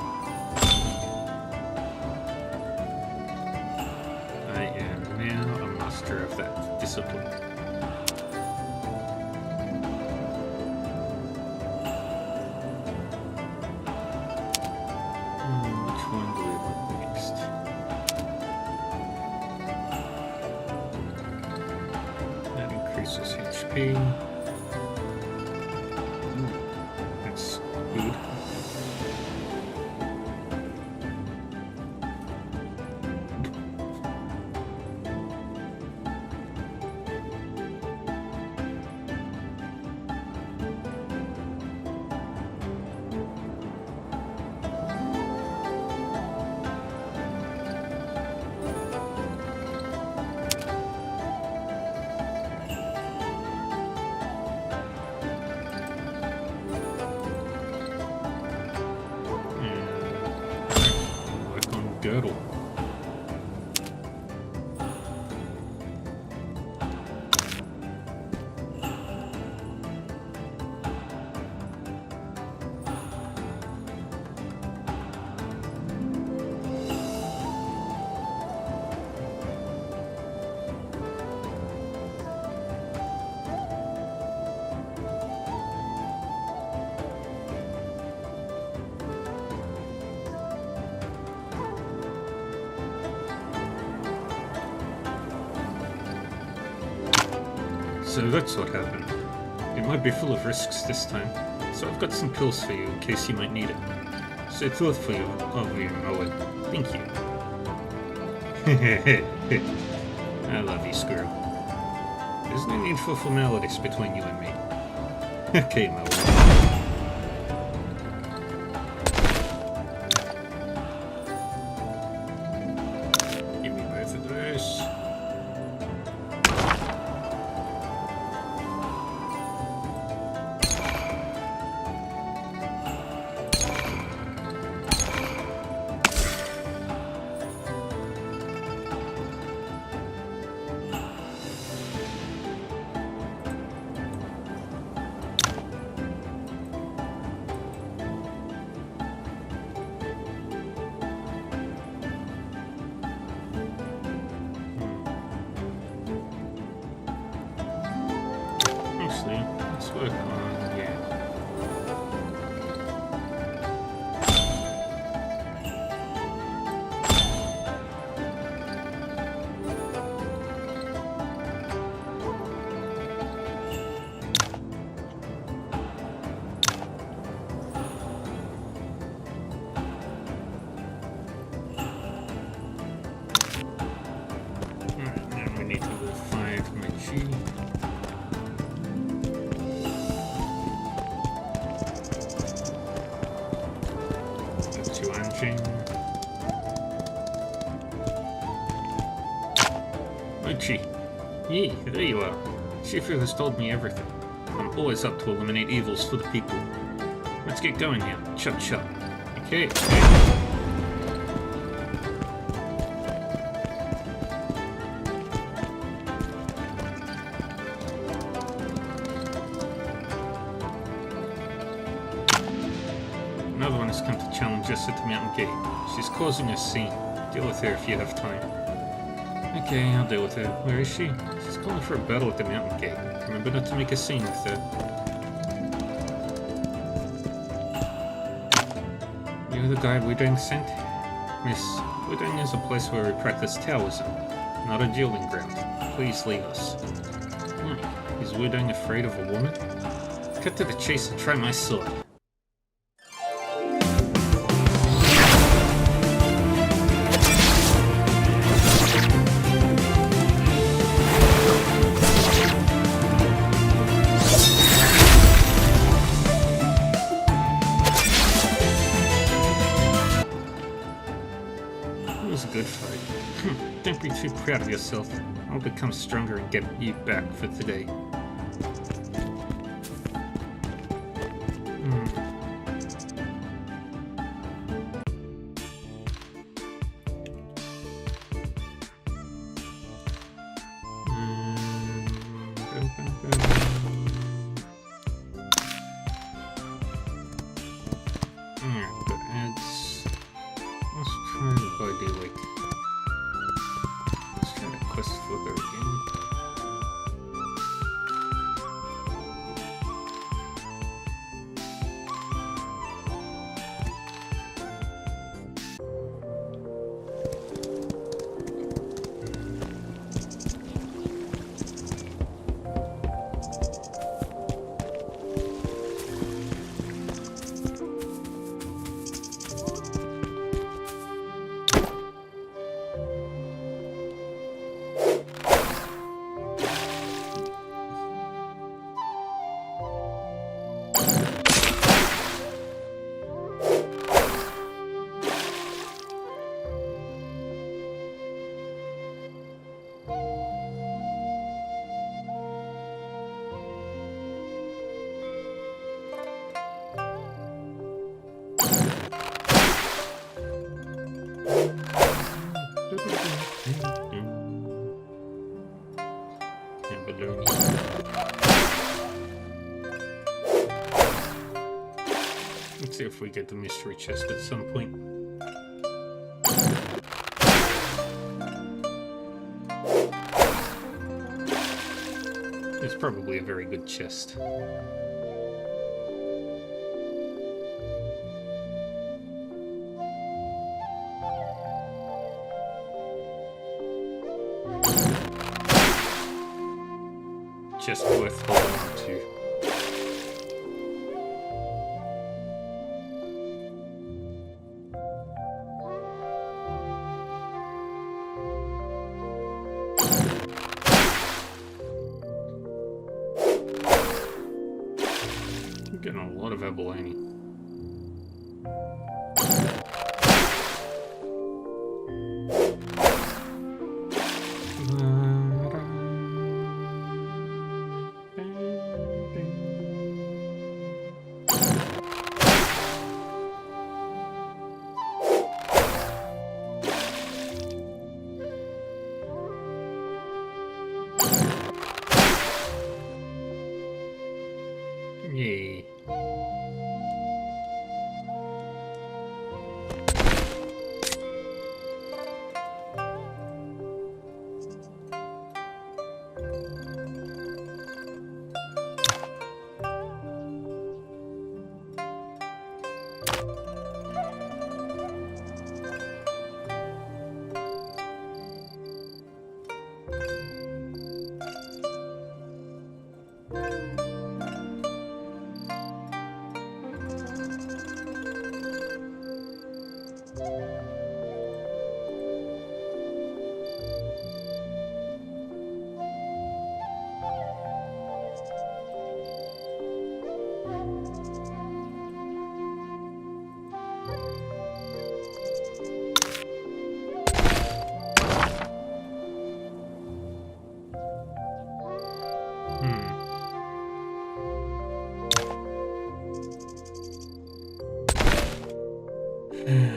I am now a master of that discipline. Which one do we want next? That increases HP. That's good. Girdle. So that's what happened. It might be full of risks this time, so I've got some pills for you in case you might need it. So thoughtful of you, Owen. Thank you. I love you, Squirrel. There's no need for formalities between you and me. Okay, Owen. Give me both of those. Ching. Mochi. Yee, there you are. Shifu has told me everything. I'm always up to eliminate evils for the people. Let's get going here. Chop chop. Okay. Another one has come to challenge us at the mountain gate. She's causing a scene. Deal with her if you have time. Okay, I'll deal with her. Where is she? She's calling for a battle at the mountain gate. Remember not to make a scene with her. You're the guy Wudang sent? Miss, Wudang is a place where we practice Taoism, not a dueling ground. Please leave us. Is Wudang afraid of a woman? Cut to the chase and try my sword. Good fight. Don't be too proud of yourself. I'll become stronger and get you back for today. Let's see if we get the mystery chest at some point. It's probably a very good chest. Just worth holding on to. I'm getting a lot of abalone. Yay. Give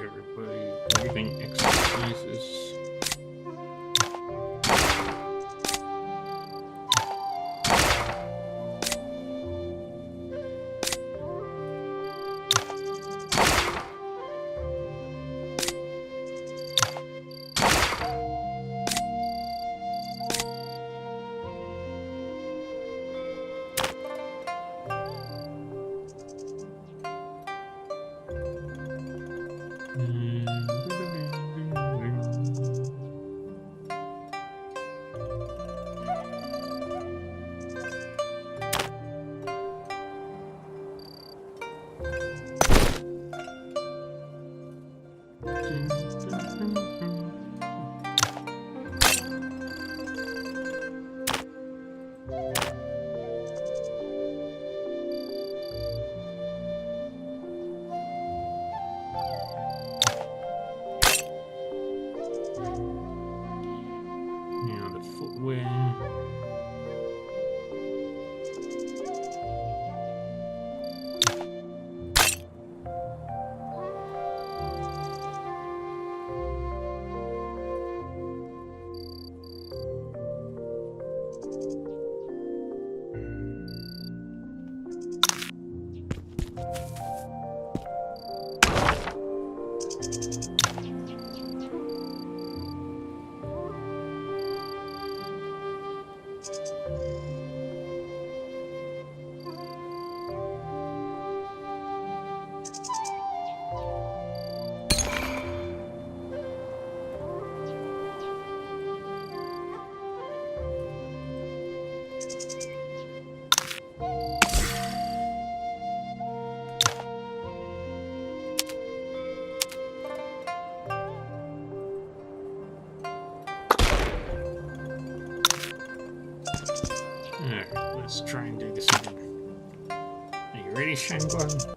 everybody breathing exercises. Now the footwear. Alright, let's try and do this again. Are you ready, Shangguan?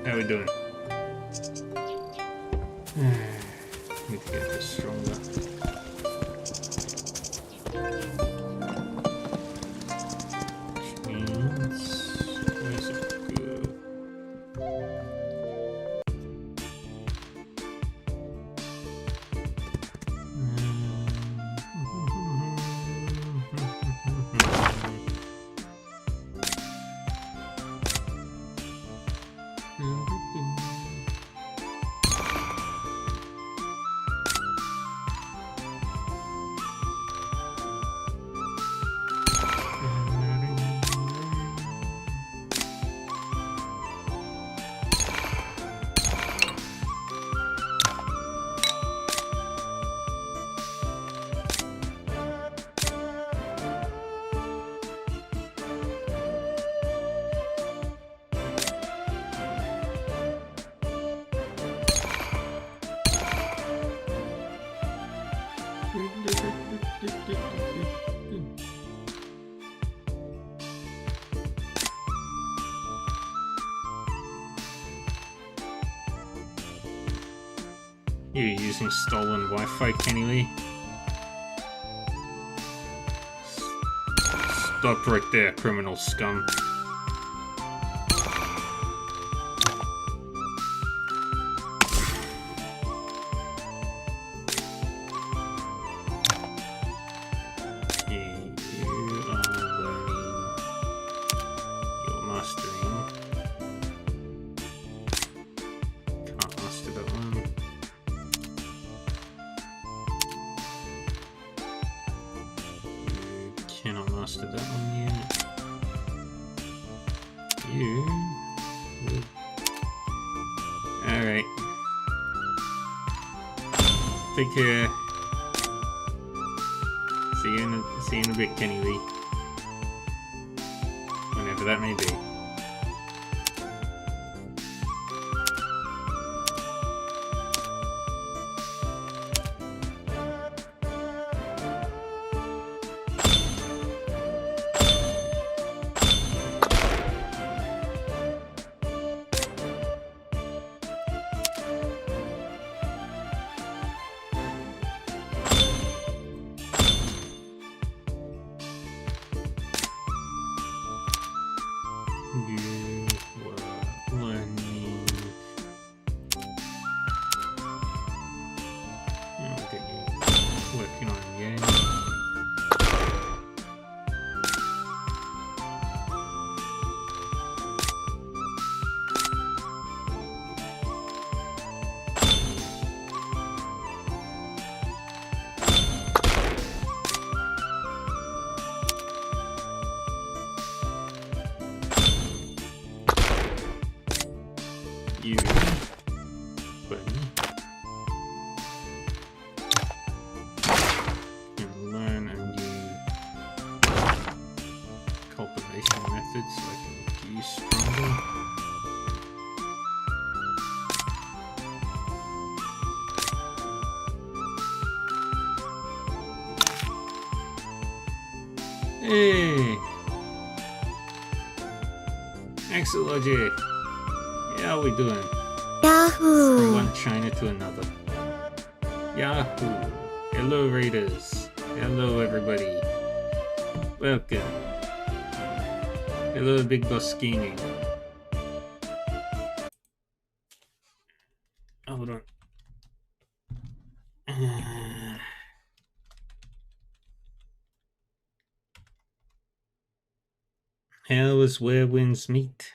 How are we doing? Need to get this stronger. Which means, where's it go? You're using stolen Wi-Fi, Kenny Lee. Stop right there, criminal scum. Alright. Take care. See you in a bit, Kenny Lee. Whenever that may be. You were learning. I'll get you working on again. You can learn a new cultivation method so I can make you stronger. Hey! Exology! How are we doing? Yahoo! From one China to another. Yahoo! Hello, Raiders. Hello, everybody. Welcome. Hello, Big Boss Scheming. Hold on. How is Where Winds Meet?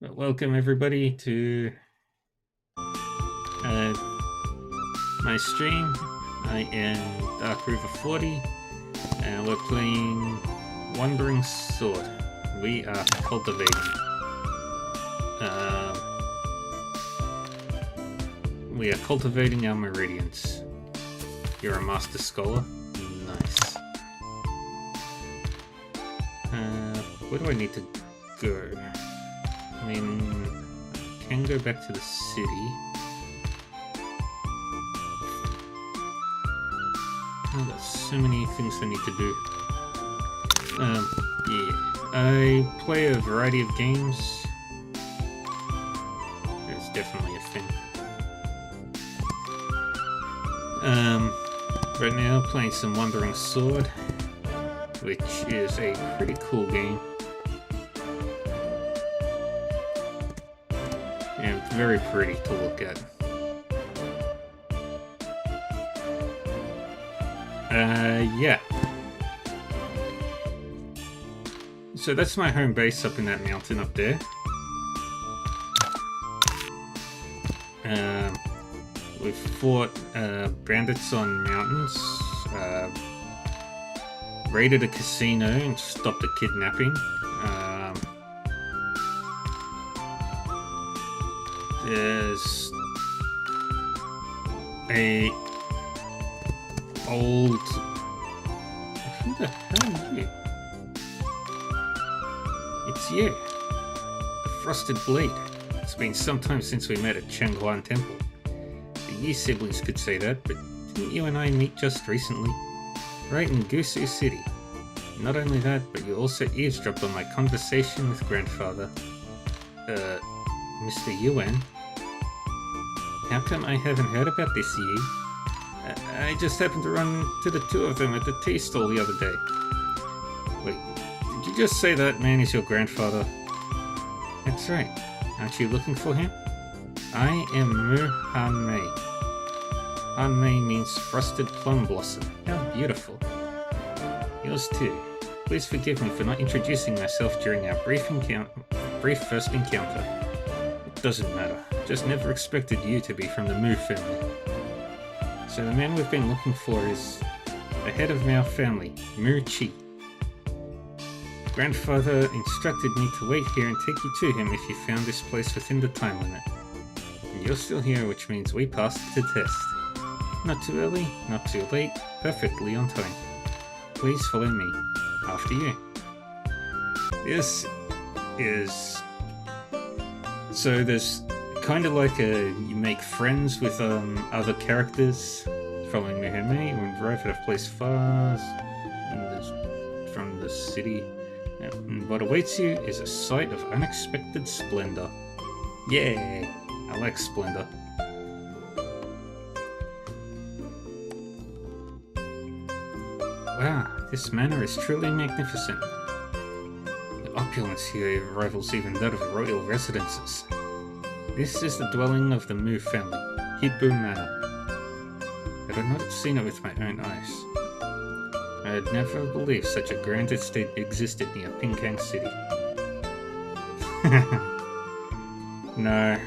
Welcome everybody to my stream. I am Dark River 40 and we're playing Wandering Sword. We are cultivating. We are cultivating our meridians. You're a master scholar? Nice. Where do I need to go? I mean, I can go back to the city. Oh, there's so many things I need to do. Yeah. I play a variety of games. It's definitely a thing. Right now playing some Wandering Sword, which is a pretty cool game. And very pretty to look at. Yeah. So that's my home base up in that mountain up there. We've fought bandits on mountains, raided a casino and stopped a kidnapping. There's a old... Who the hell are you? It's you. The Frosted Blade. It's been some time since we met at Changhuan Temple. The Yi siblings could say that, but didn't you and I meet just recently? Right in Gusu City. Not only that, but you also eavesdropped on my conversation with grandfather. Mr. Yuan? How come I haven't heard about this Yi? I just happened to run to the two of them at the tea stall the other day. Wait, did you just say that man is your grandfather? That's right. Aren't you looking for him? I am Mu Han Mei. Han Mei means frosted plum blossom. How beautiful. Yours too. Please forgive me for not introducing myself during our brief first encounter. It doesn't matter. Just never expected you to be from the Mu family. So the man we've been looking for is the head of our family, Mu Chi. Grandfather instructed me to wait here and take you to him if you found this place within the time limit. And you're still here, which means we passed the test. Not too early, not too late, perfectly on time. Please follow me. After you. This is... So there's kind of like you make friends with other characters following Mu Han Mei and arrive at a place far from the city. And what awaits you is a sight of unexpected splendor. Yay! I like splendor. Wow, this manor is truly magnificent. The opulence here rivals even that of royal residences. This is the dwelling of the Mu family, Hibu Manor. Had I not seen it with my own eyes, I had never believed such a grand estate existed near Pinkang City. No.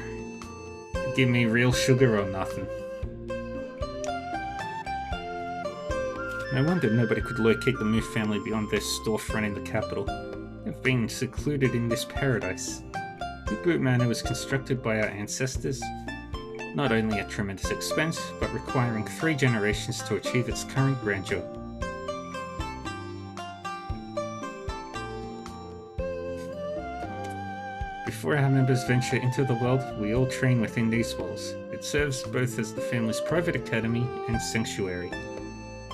Give me real sugar or nothing. No wonder nobody could locate the Mu family beyond their storefront in the capital. They've been secluded in this paradise. Hibu Manor was constructed by our ancestors, not only at tremendous expense, but requiring 3 generations to achieve its current grandeur. Before our members venture into the world, we all train within these walls. It serves both as the family's private academy and sanctuary.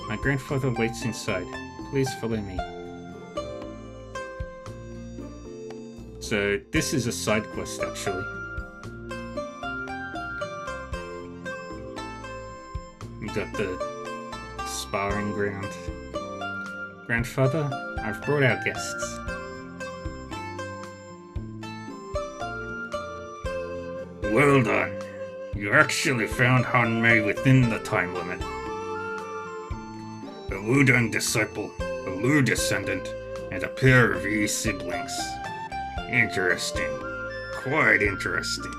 My grandfather waits inside. Please follow me. So, this is a side quest, actually. We got the sparring ground. Grandfather, I've brought our guests. Well done. You actually found Han Mei within the time limit. A Wudang disciple, a Lu descendant, and a pair of Yi siblings. Interesting. Quite interesting.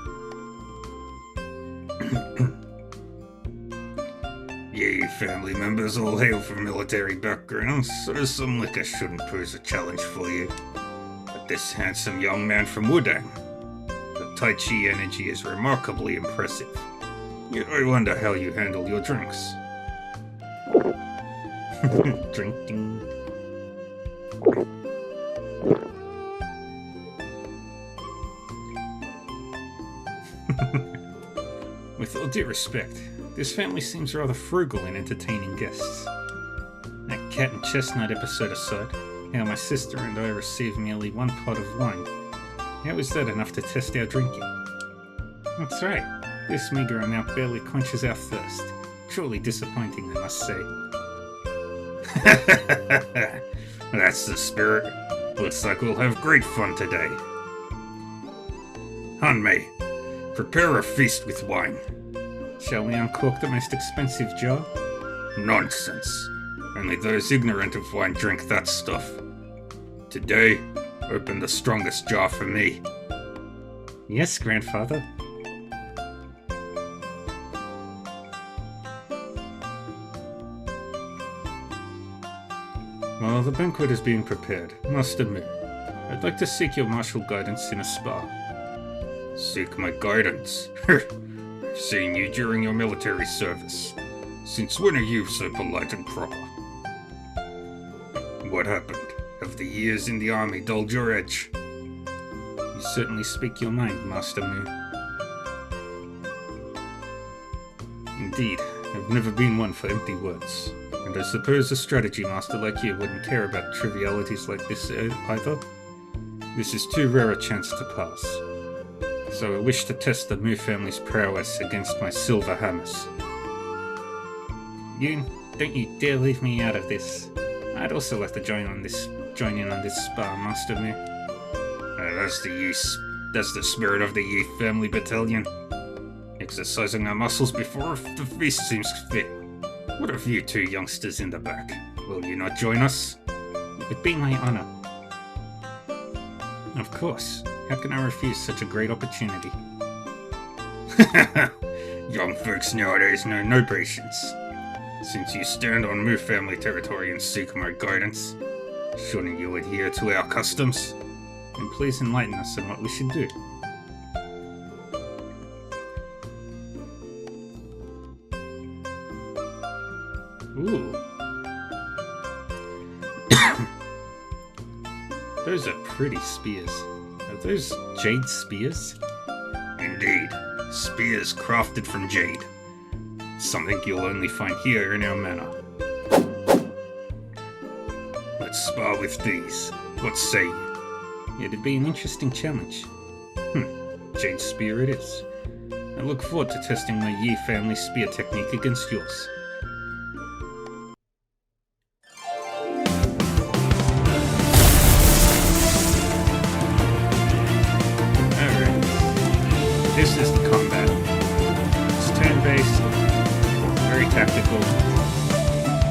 Yi family members all hail from military backgrounds, so some liquor shouldn't pose a challenge for you. But this handsome young man from Wudang, the Tai Chi energy is remarkably impressive. Yet I wonder how you handle your drinks. Drinking. With all due respect, this family seems rather frugal in entertaining guests. That cat and chestnut episode aside, how my sister and I received merely 1 pot of wine. How is that enough to test our drinking? That's right, this meagre amount barely quenches our thirst. Truly disappointing, I must say. That's the spirit. Looks like we'll have great fun today. Han Mei, prepare a feast with wine. Shall we uncork the most expensive jar? Nonsense. Only those ignorant of wine drink that stuff. Today, open the strongest jar for me. Yes, Grandfather. While the banquet is being prepared, Master Mu, I'd like to seek your martial guidance in a spa. Seek my guidance? I've seen you during your military service. Since when are you so polite and proper? What happened? Have the years in the army dulled your edge? You certainly speak your mind, Master Mu. Indeed, I've never been one for empty words, and I suppose a strategy master like you wouldn't care about trivialities like this either. This is too rare a chance to pass. So I wish to test the Mu family's prowess against my silver hammers. Don't you dare leave me out of this. I'd also like to join in on this spar, Master Mu. That's the spirit of the Yi family battalion. Exercising our muscles before the feast seems fit. What of you two youngsters in the back? Will you not join us? It would be my honor. Of course. How can I refuse such a great opportunity? Young folks nowadays know no patience. Since you stand on Mu family territory and seek my guidance, shouldn't you adhere to our customs? And please enlighten us on what we should do. Ooh. Those are pretty spears. Are those jade spears? Indeed. Spears crafted from jade. Something you'll only find here in our manor. Let's spar with these. What say you? It'd be an interesting challenge. Jade spear it is. I look forward to testing my Yi family spear technique against yours. Alright. This is the combat. It's turn-based, very tactical,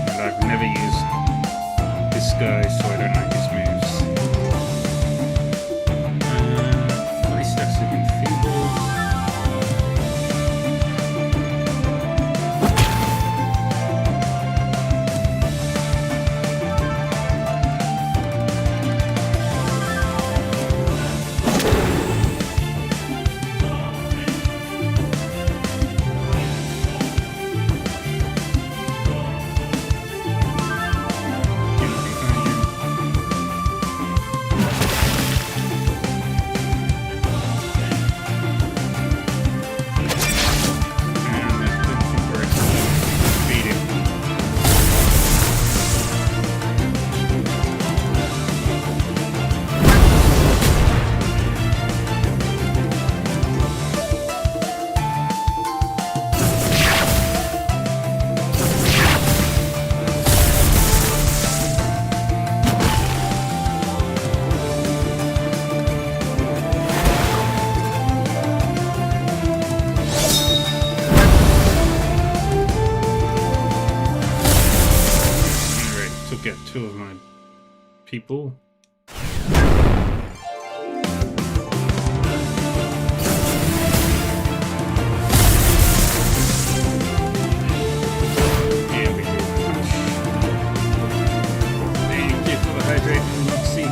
and I've never used this guy, so I don't know his moves. 3 stacks of enfeebled. Get 2 of my people. And we do punch. Thank you for the hydrating, Moxie.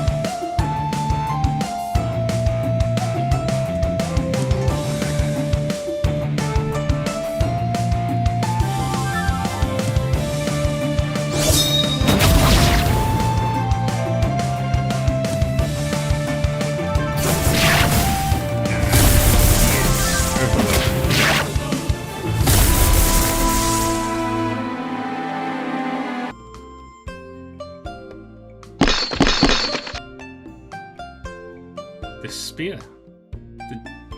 This spear.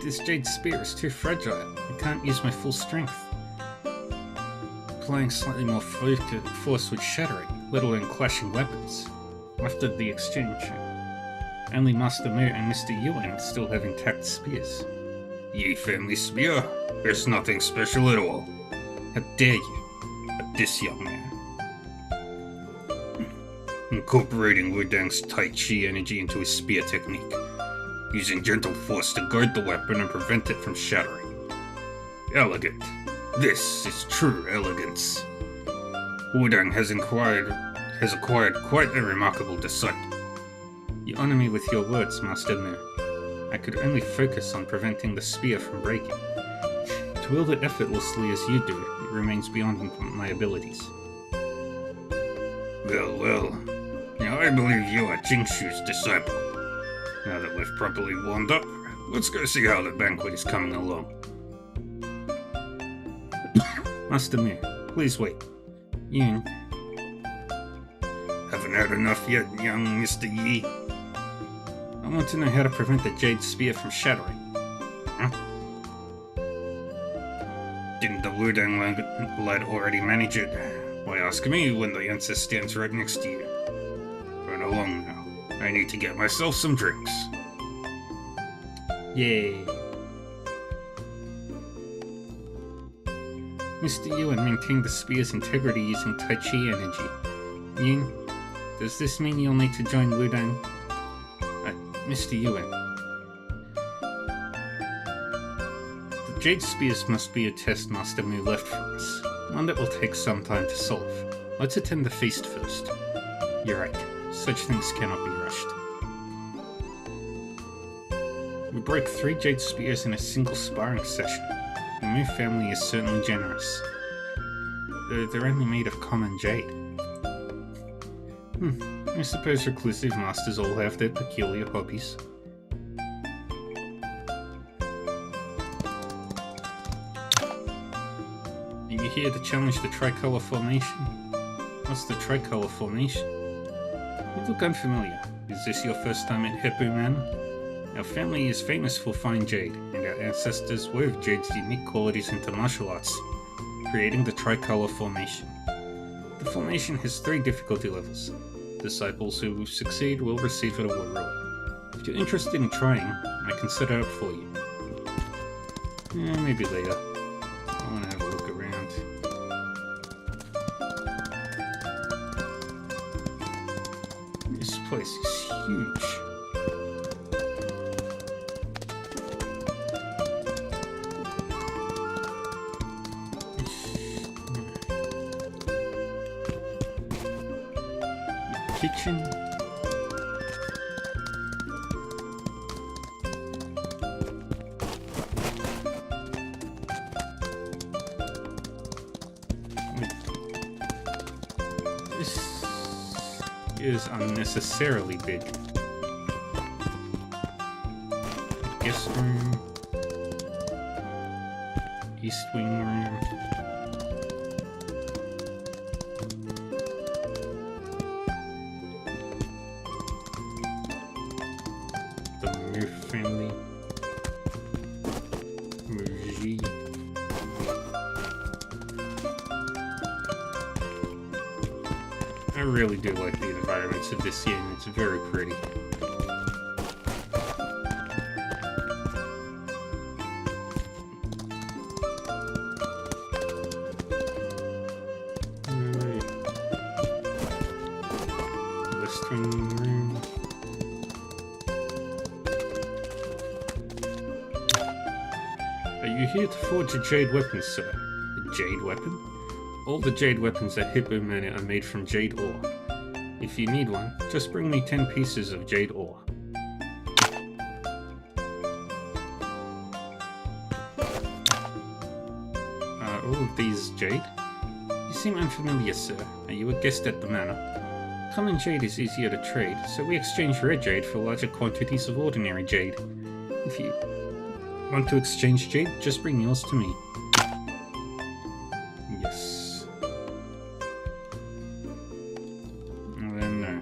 This jade spear is too fragile. I can't use my full strength. Applying slightly more force would shatter it, let alone clashing weapons. After the exchange, only Master Mu and Mr. Yuan still have intact spears. Yi family spear? There's nothing special at all. How dare you? But this young man. Incorporating Wudang's Tai Chi energy into his spear technique, using gentle force to guard the weapon and prevent it from shattering. Elegant. This is true elegance. Wudang has acquired quite a remarkable disciple. You honor me with your words, Master Mu. I could only focus on preventing the spear from breaking. To wield it effortlessly as you do, it remains beyond my abilities. Well. Now I believe you are Jingshu's disciple. Now that we've properly warmed up, let's go see how the banquet is coming along. Master Mu, Please wait. Yin. Haven't had enough yet, young Mr. Yi. I want to know how to prevent the Jade Spear from shattering. Huh? Didn't the Ludang lad already manage it? Why ask me when the answer stands right next to you? Run along now. I need to get myself some drinks. Yay. Mr. Yuan maintained the spear's integrity using Tai Chi energy. Yin, does this mean you'll need to join Ludang? Mr. Yuan. The Jade Spears must be a test Master Mu left for us. One that will take some time to solve. Let's attend the feast first. You're right. Such things cannot be rushed. We broke 3 Jade Spears in a single sparring session. The Mu family is certainly generous. They're only made of common jade. I suppose reclusive masters all have their peculiar hobbies. Are you here to challenge the Tricolor Formation? What's the Tricolor Formation? You look unfamiliar. Is this your first time at Heppu Manor? Our family is famous for fine jade, and our ancestors wove jade's unique qualities into martial arts, creating the Tricolor Formation. The formation has 3 difficulty levels. Disciples who succeed will receive an award roll. If you're interested in trying, I can set it up for you. Maybe later. I want to have a look around. This place is huge. Kitchen. This is unnecessarily big. Guest room. East wing room. Family. Muji. I really do like the environments of this inn. It's very pretty. Listing room. Are you here to forge a jade weapon, sir? A jade weapon? All the jade weapons at Heppu Manor are made from jade ore. If you need one, just bring me 10 pieces of jade ore. Are all of these jade? You seem unfamiliar, sir. Are you a guest at the manor? Common jade is easier to trade, so we exchange rare jade for larger quantities of ordinary jade. If you want to exchange jade, just bring yours to me. Yes. And then,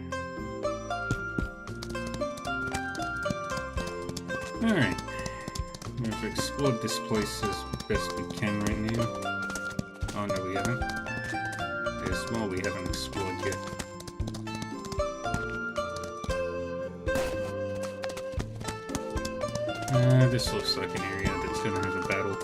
alright. We've explored this place as best we can right now. Oh no, we haven't. There's more we haven't explored yet. This looks like an area that's gonna have a battle.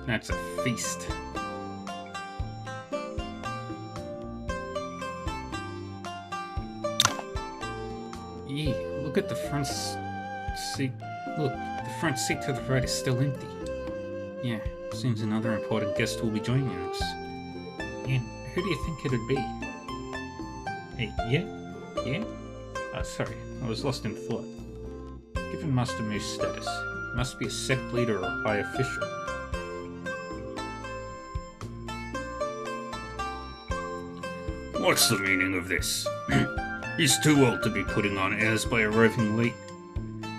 That's a feast. Eee, look at the front seat. Look, the front seat to the right is still empty. Yeah, seems another important guest will be joining us. And who do you think it'd be? Hey, yeah? Yeah? Sorry, I was lost in thought. Given Master Mu's status, must be a sect leader or high official. What's the meaning of this? He's too old to be putting on airs by arriving late.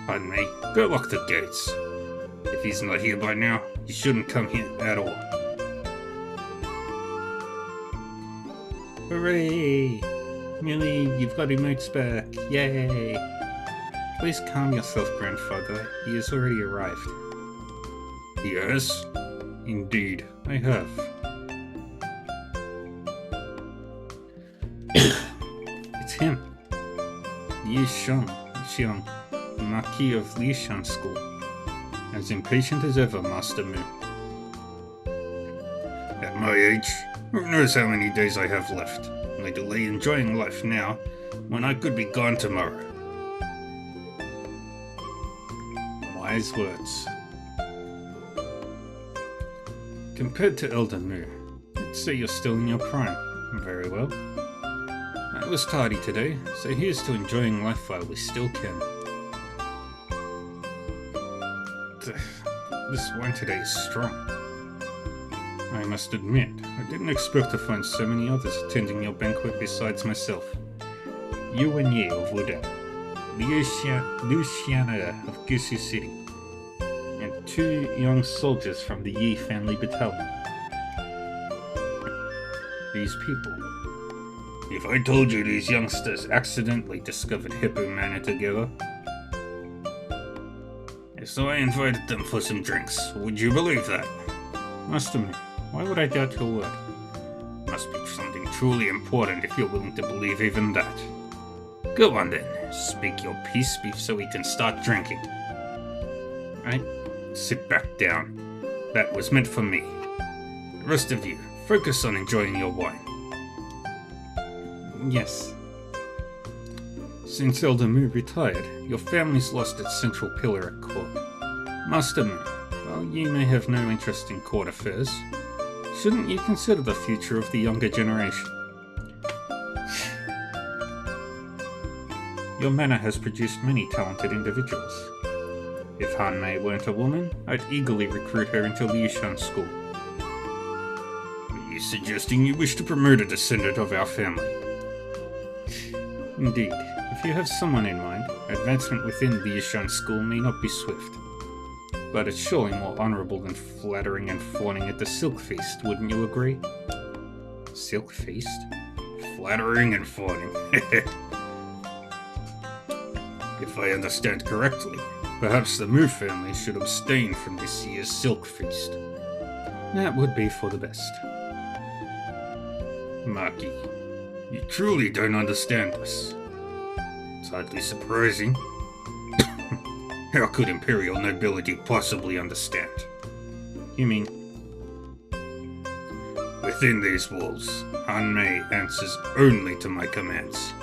Pardon me, go lock the gates. If he's not here by now, he shouldn't come here at all. Hooray! Millie, you've got emotes back. Yay! Please calm yourself, grandfather. He has already arrived. Yes? Indeed, I have. It's him. Yi Xiang, the Marquis of Lishan School. As impatient as ever, Master Mu. At my age, who knows how many days I have left? I delay enjoying life now, when I could be gone tomorrow. Wise words. Compared to Elder Mu, I'd say you're still in your prime. Very well. I was tardy today, so here's to enjoying life while we still can. This wine today is strong. I must admit, I didn't expect to find so many others attending your banquet besides myself. Yuan Ye of Wudang, Luciana of Gusu City, and 2 young soldiers from the Yi family battalion. These people. If I told you these youngsters accidentally discovered Hippo Manor together, so I invited them for some drinks, would you believe that? Master Mu, why would I doubt your word? Must be something truly important if you're willing to believe even that. Go on then, speak your piece so we can start drinking. Right, sit back down. That was meant for me. The rest of you, focus on enjoying your wine. Yes. Since Elder Mu retired, your family's lost its central pillar at court. Master Mu, while you may have no interest in court affairs, shouldn't you consider the future of the younger generation? Your manor has produced many talented individuals. If Han Mei weren't a woman, I'd eagerly recruit her into Lishan School. Are you suggesting you wish to promote a descendant of our family? Indeed. If you have someone in mind, advancement within the Lishan School may not be swift. But it's surely more honorable than flattering and fawning at the Silk Feast, wouldn't you agree? Silk Feast? Flattering and fawning. If I understand correctly, perhaps the Mu family should abstain from this year's Silk Feast. That would be for the best. Maki, you truly don't understand us. It's hardly surprising. How could Imperial nobility possibly understand? You mean? Within these walls, Han Mei answers only to my commands.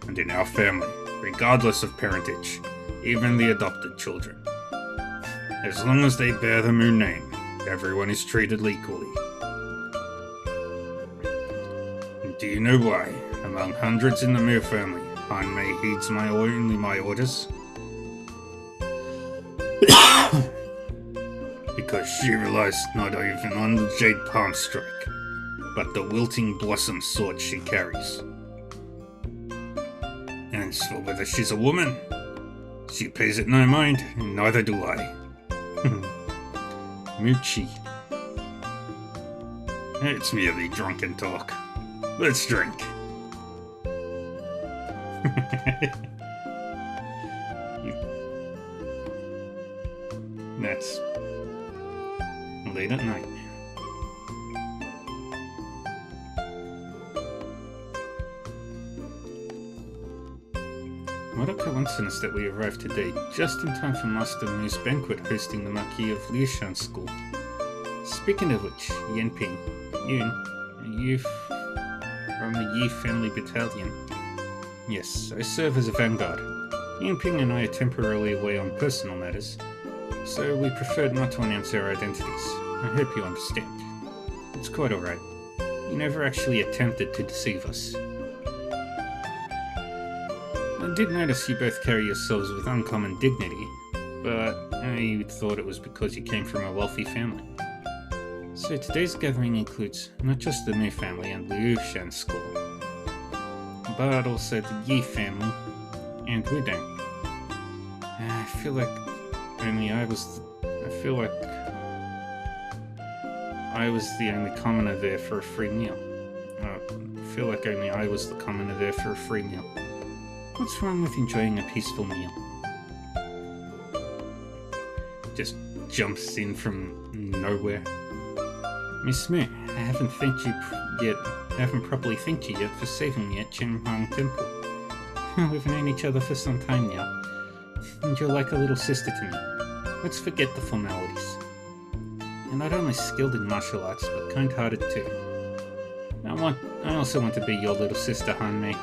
And in our family, regardless of parentage, even the adopted children. As long as they bear the Mu name, everyone is treated equally. And do you know why, among hundreds in the Mu family, Han Mei heeds only my orders? Because she relies not even on the Jade Palm Strike, but the Wilting Blossom sword she carries. And as for whether she's a woman, she pays it no mind, and neither do I. Muchi. It's merely drunken talk. Let's drink. That's late at night. What a coincidence that we arrived today, just in time for Master Mu's banquet hosting the Marquis of Lishan School. Speaking of which, Yanping, Yun, you from the Yi family battalion? Yes, I serve as a vanguard. Yanping and I are temporarily away on personal matters, so we preferred not to announce our identities. I hope you understand. It's quite alright. You never actually attempted to deceive us. I did notice you both carry yourselves with uncommon dignity, but I thought it was because you came from a wealthy family. So today's gathering includes not just the Mu family and Liu Shan School, but also the Yi family, and we don't. I feel like I was the only commoner there for a free meal. I feel like only I was the commoner there for a free meal. What's wrong with enjoying a peaceful meal? Just jumps in from nowhere. Miss Mu, I haven't properly thanked you yet for saving me at Chenghang Temple. We've known each other for some time now, and you're like a little sister to me. Let's forget the formalities. You're not only skilled in martial arts, but kind-hearted too. I also want to be your little sister, Hanmei.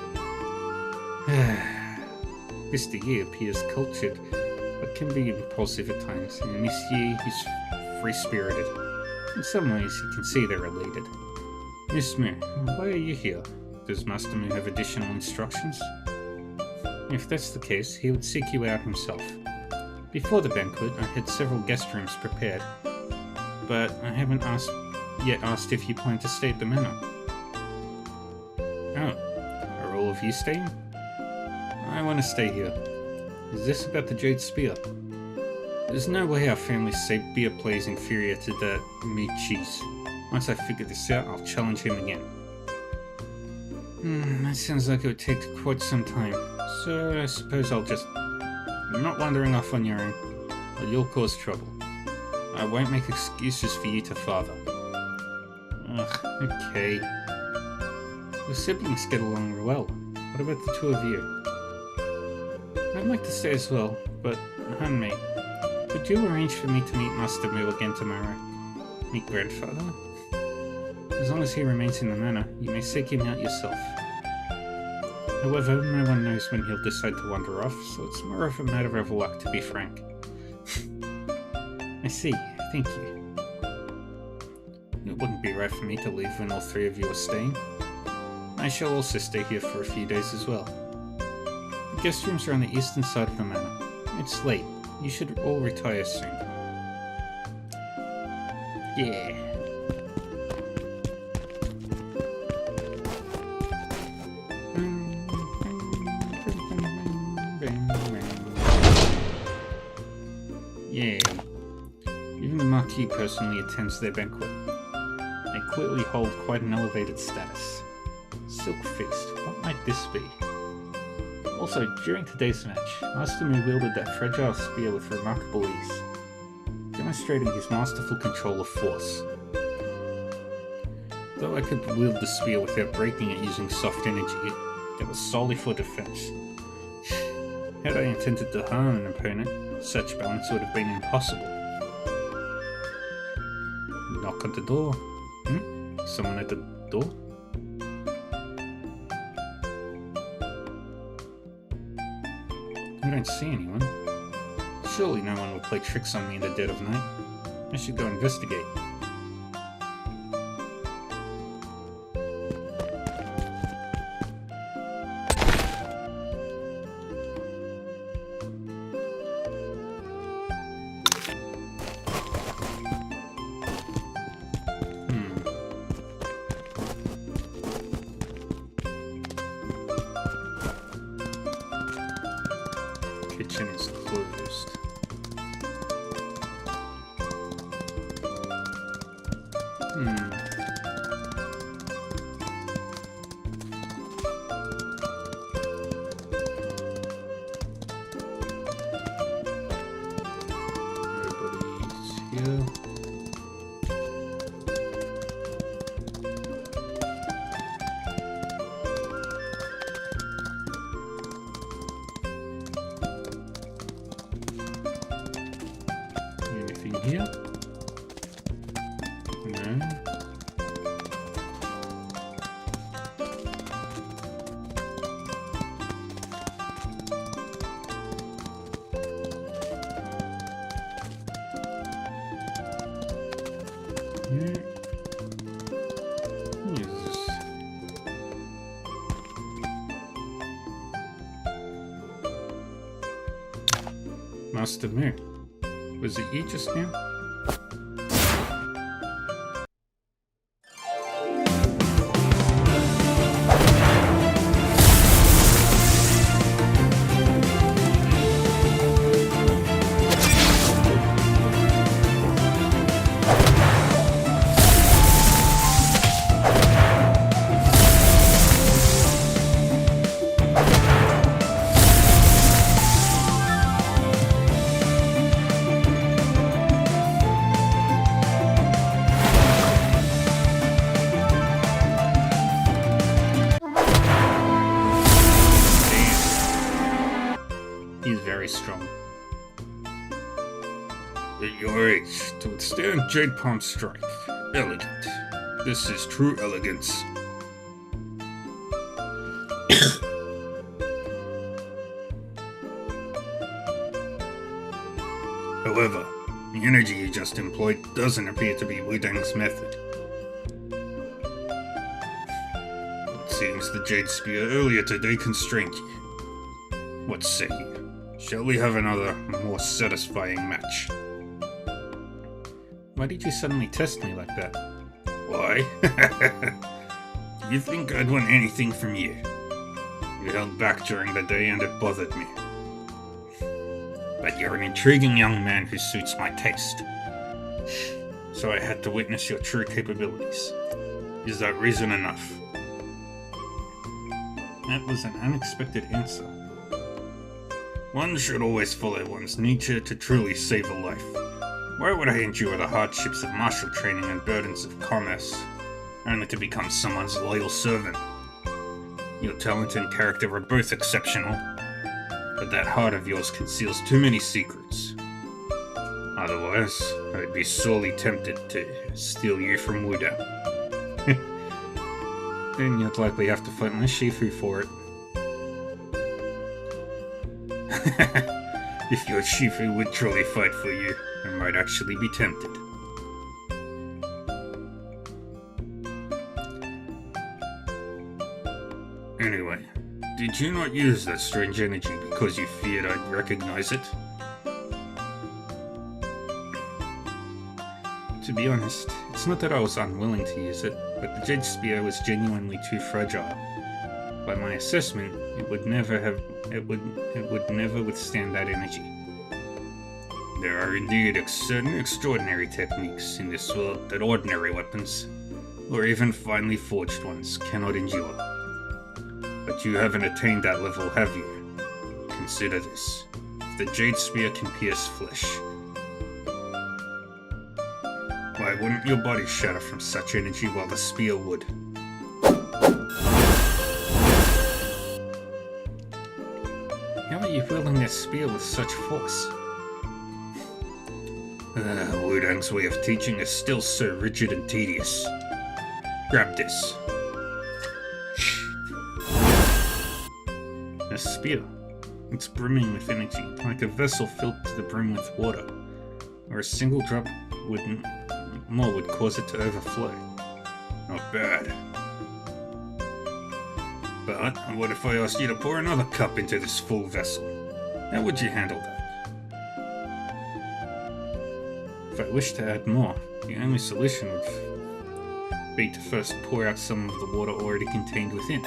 Mr. Yi appears cultured, but can be impulsive at times, and Miss Yi is free-spirited. In some ways, you can see they're related. Miss Mu, why are you here? Does Master Mu have additional instructions? If that's the case, he would seek you out himself. Before the banquet, I had several guest rooms prepared, but I haven't yet asked if you plan to stay at the manor. Oh, are all of you staying? I want to stay here. Is this about the Jade Spear? There's no way our family's spear play is inferior to that meat cheese. Once I figure this out, I'll challenge him again. That sounds like it would take quite some time, so I suppose I'll just... You're not wandering off on your own, or you'll cause trouble. I won't make excuses for you to father. Ugh, okay. Your siblings get along well. What about the two of you? I'd like to stay as well, but Hanmei, could you arrange for me to meet Master Mu again tomorrow? Meet grandfather? As long as he remains in the manor, you may seek him out yourself. However, no one knows when he'll decide to wander off, so it's more of a matter of luck, to be frank. I see, thank you. It wouldn't be right for me to leave when all three of you are staying. I shall also stay here for a few days as well. The guest rooms are on the eastern side of the manor. It's late. You should all retire soon. Yeah. Yay. Even the Marquis personally attends their banquet. They clearly hold quite an elevated status. Silk-faced, what might this be? Also, during today's match, Master Mu wielded that fragile spear with remarkable ease, demonstrating his masterful control of force. Though I could wield the spear without breaking it using soft energy, it was solely for defense. Had I intended to harm an opponent, such balance would have been impossible. Knock on the door. Someone at the door? I don't see anyone. Surely no one will play tricks on me in the dead of night. I should go investigate. Kitchen is closed. Nobody's here. Anything here? No. Jesus. Master Mu. Was it you just now? To withstand Jade Palm's strike. Elegant. This is true elegance. However, the energy you just employed doesn't appear to be Wudang's method. It seems the Jade Spear earlier today constrained you. What say you? Shall we have another, more satisfying match? Why did you suddenly test me like that? Why? Do you think I'd want anything from you? You held back during the day and it bothered me. But you're an intriguing young man who suits my taste. So I had to witness your true capabilities. Is that reason enough? That was an unexpected answer. One should always follow one's nature to truly save a life. Why would I endure the hardships of martial training and burdens of commerce, only to become someone's loyal servant? Your talent and character are both exceptional, but that heart of yours conceals too many secrets. Otherwise, I'd be sorely tempted to steal you from Wudang. Then you'd likely have to fight my Shifu for it. If your Shifu would truly fight for you, I might actually be tempted. Anyway, did you not use that strange energy because you feared I'd recognize it? To be honest, it's not that I was unwilling to use it, but the Jade Spear was genuinely too fragile. By my assessment, it would never withstand that energy. There are indeed certain extraordinary techniques in this world that ordinary weapons, or even finely forged ones, cannot endure. But you haven't attained that level, have you? Consider this. If the Jade Spear can pierce flesh, why wouldn't your body shatter from such energy while the spear would? How are you wielding that spear with such force? Wudang's way of teaching is still so rigid and tedious. Grab this. A spear. It's brimming with energy, like a vessel filled to the brim with water, or a single drop would cause it to overflow. Not bad. But what if I asked you to pour another cup into this full vessel? How would you handle that? If I wished to add more, the only solution would be to first pour out some of the water already contained within.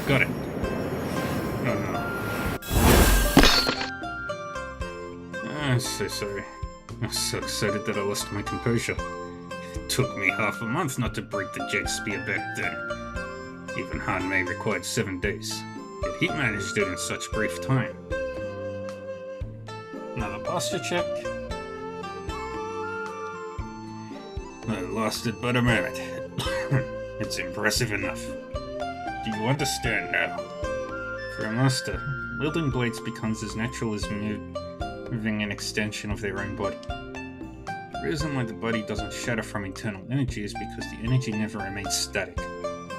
Got it. I'm so sorry. I was so excited that I lost my composure. It took me half a month not to break the Jade Spear back then. Even Hanmei required 7 days, yet he managed it in such brief time. Another posture check. That lasted but a moment. It's impressive enough. Do you understand now? For a master, wielding blades becomes as natural as moving an extension of their own body. The reason why the body doesn't shatter from internal energy is because the energy never remains static,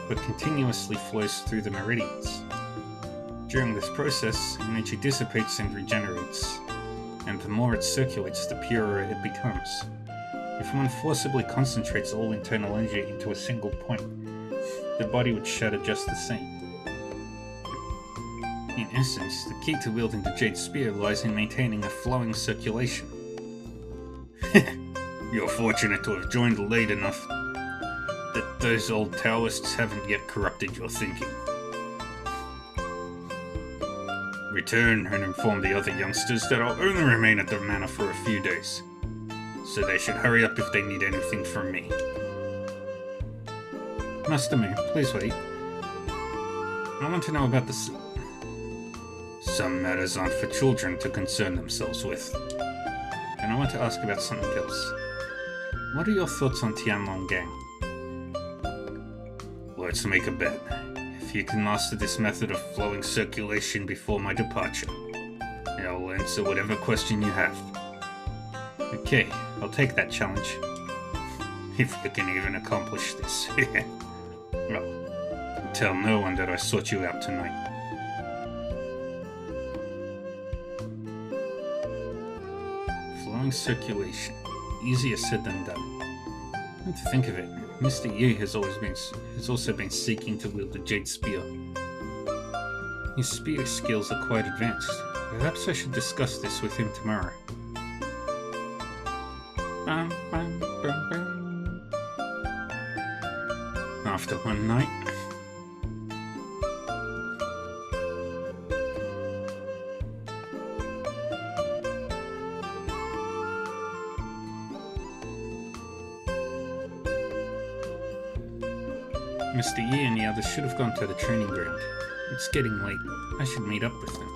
but continuously flows through the meridians. During this process, energy dissipates and regenerates, and the more it circulates, the purer it becomes. If one forcibly concentrates all internal energy into a single point, the body would shatter just the same. In essence, the key to wielding the Jade Spear lies in maintaining a flowing circulation. You're fortunate to have joined late enough that those old Taoists haven't yet corrupted your thinking. Return and inform the other youngsters that I'll only remain at the manor for a few days, so they should hurry up if they need anything from me. Master Mu, please wait. I want to know about this. Some matters aren't for children to concern themselves with. And I want to ask about something else. What are your thoughts on Tianlong Gang? Let's make a bet. If you can master this method of flowing circulation before my departure, I'll answer whatever question you have. Okay, I'll take that challenge. If you can even accomplish this. Well, tell no one that I sought you out tonight. Flowing circulation. Easier said than done. Come to think of it, Mr. Yi has also been seeking to wield the Jade Spear. His spear skills are quite advanced. Perhaps I should discuss this with him tomorrow. After one night, Mr. Yi and the others should have gone to the training ground. It's getting late. I should meet up with them.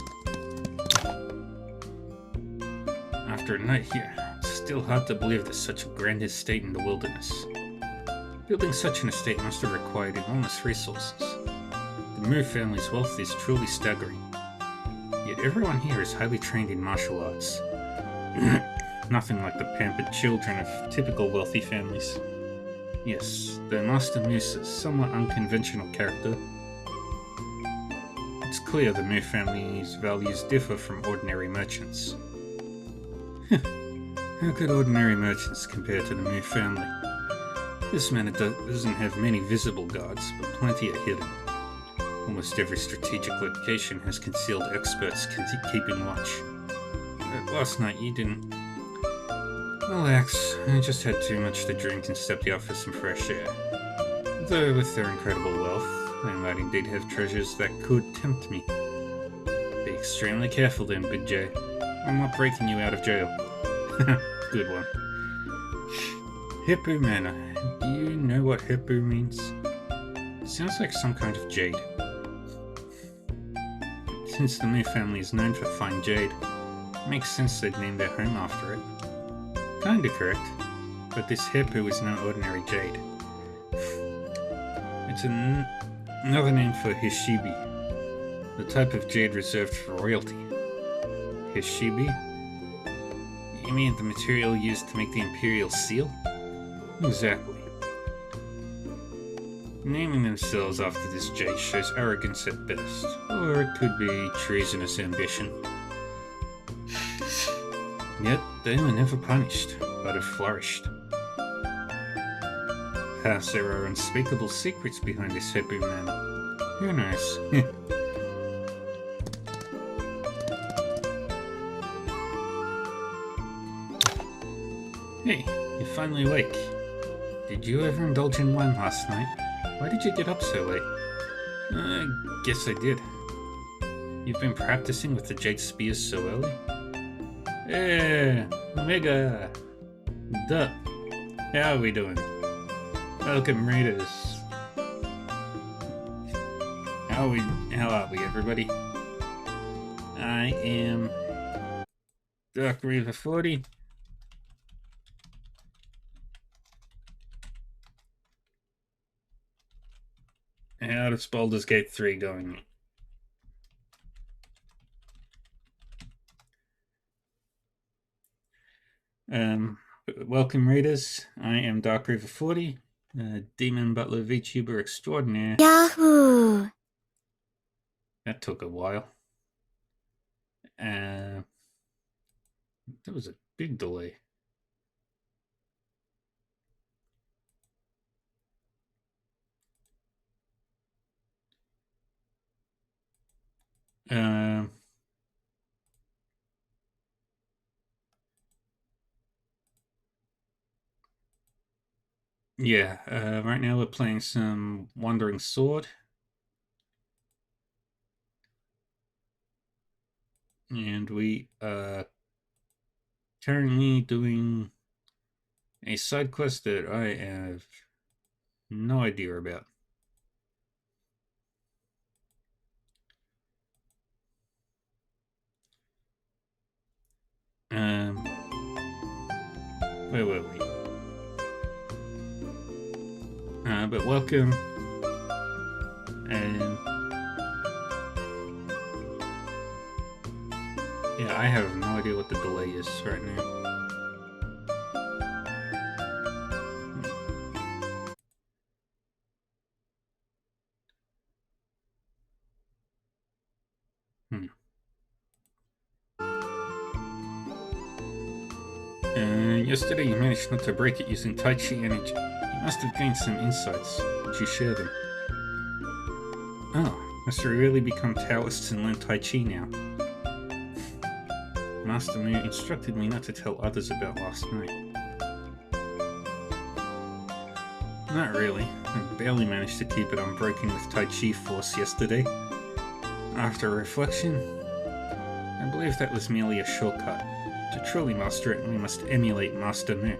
After a night here, it's still hard to believe there's such a grand estate in the wilderness. Building such an estate must have required enormous resources. The Mu family's wealth is truly staggering. Yet everyone here is highly trained in martial arts. Nothing like the pampered children of typical wealthy families. Yes, the Master Mu's a somewhat unconventional character. It's clear the Mu family's values differ from ordinary merchants. How could ordinary merchants compare to the Mu family? This man doesn't have many visible guards, but plenty are hidden. Almost every strategic location has concealed experts keeping watch. But last night you didn't... Relax, I just had too much to drink and stepped out for some fresh air. Though with their incredible wealth, they might indeed have treasures that could tempt me. Be extremely careful then, Big J. I'm not breaking you out of jail. Good one. Hippo Manor. Do you know what Hippo means? It sounds like some kind of jade. Since the Mu family is known for fine jade, it makes sense they'd name their home after it. Kinda correct, but this Hippo is no ordinary jade. It's another name for Hishibi, the type of jade reserved for royalty. Hishibi? You mean the material used to make the Imperial Seal? Exactly. Naming themselves after this jade shows arrogance at best, or it could be treasonous ambition. Yet, they were never punished, but have flourished. Perhaps there are unspeakable secrets behind this Hippo Manor. Who knows? Hey, you're finally awake. Did you ever indulge in wine last night? Why did you get up so late? I guess I did. You've been practicing with the Jade Spears so early? Hey, Omega! Duh. How are we doing? Welcome, readers. How are we, everybody? I am Dark Reaver 40. How does Baldur's Gate 3 going? Welcome, readers. I am Dark Reaver 40, Demon Butler VTuber extraordinaire. Yahoo! That took a while. There was a big delay. Right now we're playing some Wandering Sword. And we are currently doing a side quest that I have no idea about. Where were we? But welcome. Yeah, I have no idea what the delay is right now. Yesterday you managed not to break it using Tai Chi energy. You must have gained some insights. Would you share them? Oh, must we really become Taoists and learn Tai Chi now? Master Mu instructed me not to tell others about last night. Not really. I barely managed to keep it unbroken with Tai Chi force yesterday. After reflection, I believe that was merely a shortcut. To truly master it, we must emulate Master Mu.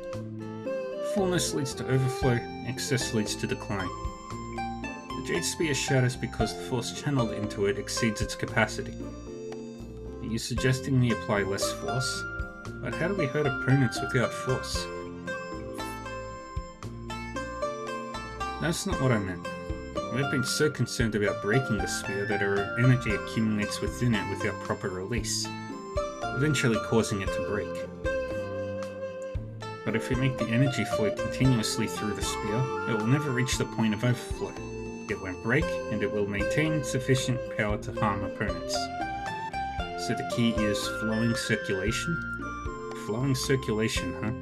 Fullness leads to overflow, excess leads to decline. The Jade Spear shatters because the force channeled into it exceeds its capacity. Are you suggesting we apply less force? But how do we hurt opponents without force? That's not what I meant. We've been so concerned about breaking the spear that our energy accumulates within it without proper release, eventually causing it to break. But if we make the energy flow continuously through the spear, it will never reach the point of overflow. It won't break, and it will maintain sufficient power to harm opponents. So the key is flowing circulation? Flowing circulation, huh?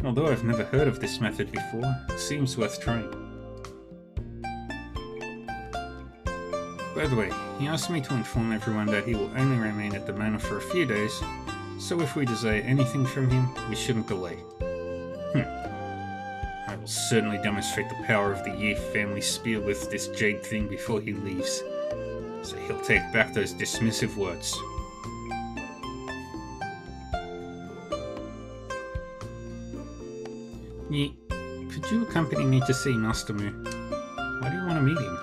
Although I've never heard of this method before, it seems worth trying. By the way, he asked me to inform everyone that he will only remain at the manor for a few days, so if we desire anything from him, we shouldn't delay. I will certainly demonstrate the power of the Yi family spear with this jade thing before he leaves, so he'll take back those dismissive words. Yi, could you accompany me to see Master Mu? Why do you want to meet him?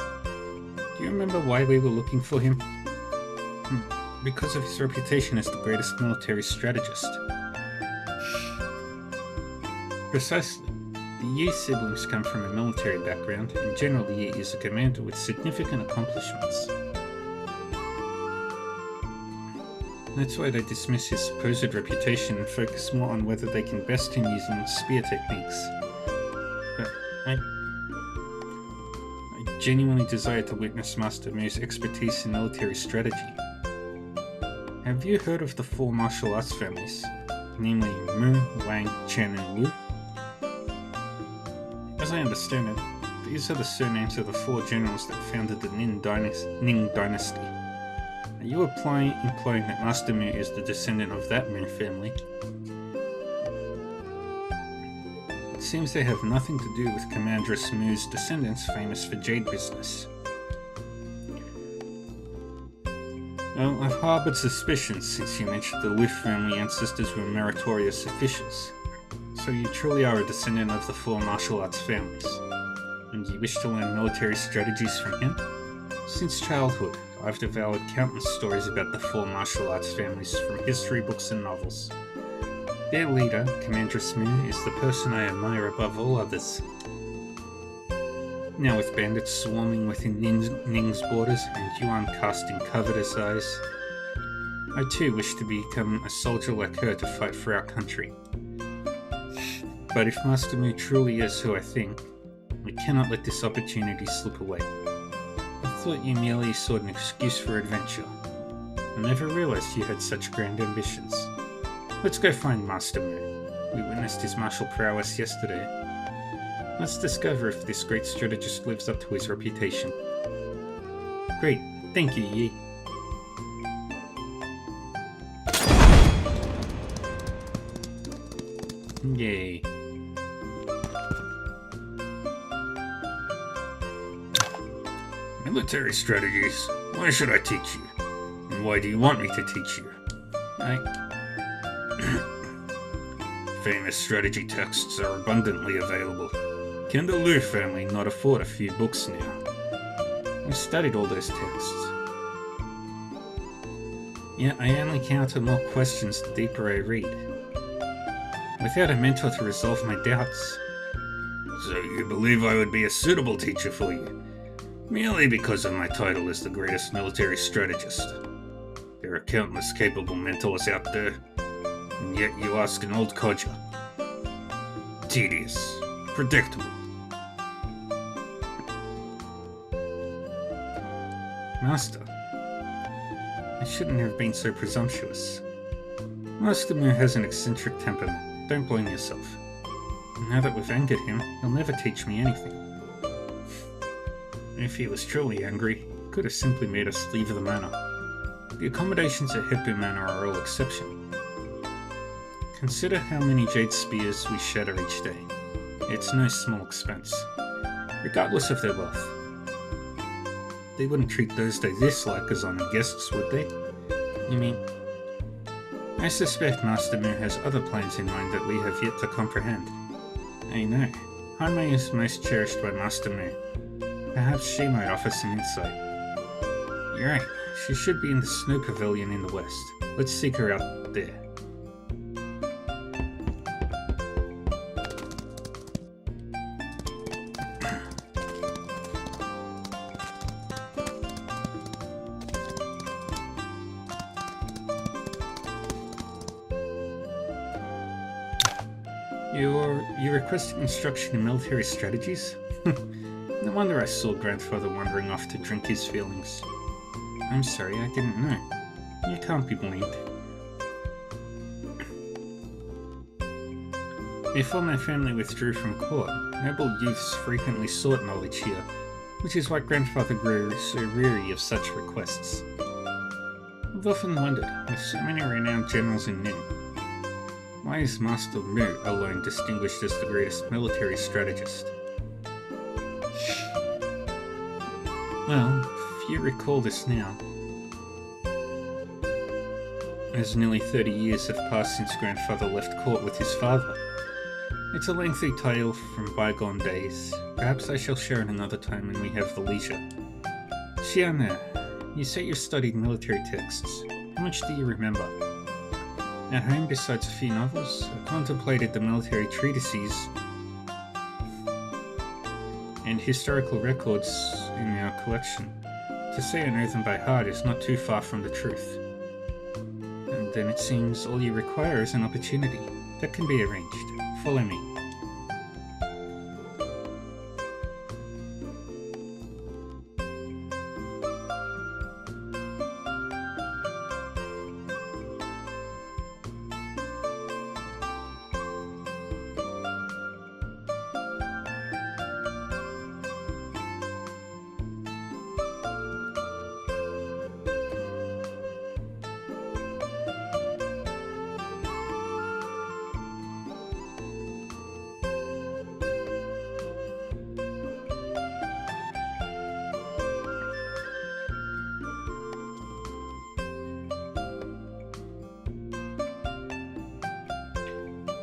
Do you remember why we were looking for him? Because of his reputation as the greatest military strategist. Precisely. The Yi siblings come from a military background, and General Yi is a commander with significant accomplishments. That's why they dismiss his supposed reputation and focus more on whether they can best him using spear techniques. But I genuinely desire to witness Master Mu's expertise in military strategy. Have you heard of the four martial arts families, namely Mu, Wang, Chen, and Wu? As I understand it, these are the surnames of the four generals that founded the Ning Dynasty. Are you implying that Master Mu is the descendant of that Mu family? It seems they have nothing to do with Commanderess Mu's descendants famous for jade business. Well, I've harbored suspicions since you mentioned the Lu family ancestors were meritorious officials. So you truly are a descendant of the four martial arts families, and you wish to learn military strategies from him? Since childhood, I've devoured countless stories about the four martial arts families from history books and novels. Their leader, Commanderess Mu, is the person I admire above all others. Now with bandits swarming within Ning's borders and Yuan casting covetous eyes, I too wish to become a soldier like her to fight for our country. But if Master Mu truly is who I think, we cannot let this opportunity slip away. I thought you merely sought an excuse for adventure. I never realized you had such grand ambitions. Let's go find Master Mu. We witnessed his martial prowess yesterday. Let's discover if this great strategist lives up to his reputation. Great, thank you, Yi. Yay. Military strategies? Why should I teach you? And why do you want me to teach you? Famous strategy texts are abundantly available. Can the Lu family not afford a few books now? I've studied all those texts. Yet I only counter more questions the deeper I read. Without a mentor to resolve my doubts. So you believe I would be a suitable teacher for you, merely because of my title as the greatest military strategist? There are countless capable mentors out there, and yet you ask an old codger. Tedious. Predictable. Master, I shouldn't have been so presumptuous. Master Mu has an eccentric temperament. Don't blame yourself. Now that we've angered him, he'll never teach me anything. If he was truly angry, he could have simply made us leave the manor. The accommodations at Hepbu Manor are all exceptional. Consider how many jade spears we shatter each day. It's no small expense, regardless of their wealth. They wouldn't treat those they dislike as honored guests, would they? You mean... I suspect Master Mu has other plans in mind that we have yet to comprehend. I know. Hanmei is most cherished by Master Mu. Perhaps she might offer some insight. You're right. She should be in the Snow Pavilion in the west. Let's seek her out there. You're requesting instruction in military strategies? No wonder I saw Grandfather wandering off to drink his feelings. I'm sorry, I didn't know. You can't be blamed. Before my family withdrew from court, noble youths frequently sought knowledge here, which is why Grandfather grew so weary of such requests. I've often wondered, with so many renowned generals in Nin, why is Master Mu alone distinguished as the greatest military strategist? Well, if you recall this now, as nearly 30 years have passed since Grandfather left court with his father. It's a lengthy tale from bygone days. Perhaps I shall share it another time when we have the leisure. Xiana, you say you studied military texts. How much do you remember? At home, besides a few novels, I contemplated the military treatises and historical records in our collection. To say I know them by heart is not too far from the truth. And then it seems all you require is an opportunity. That can be arranged. Follow me.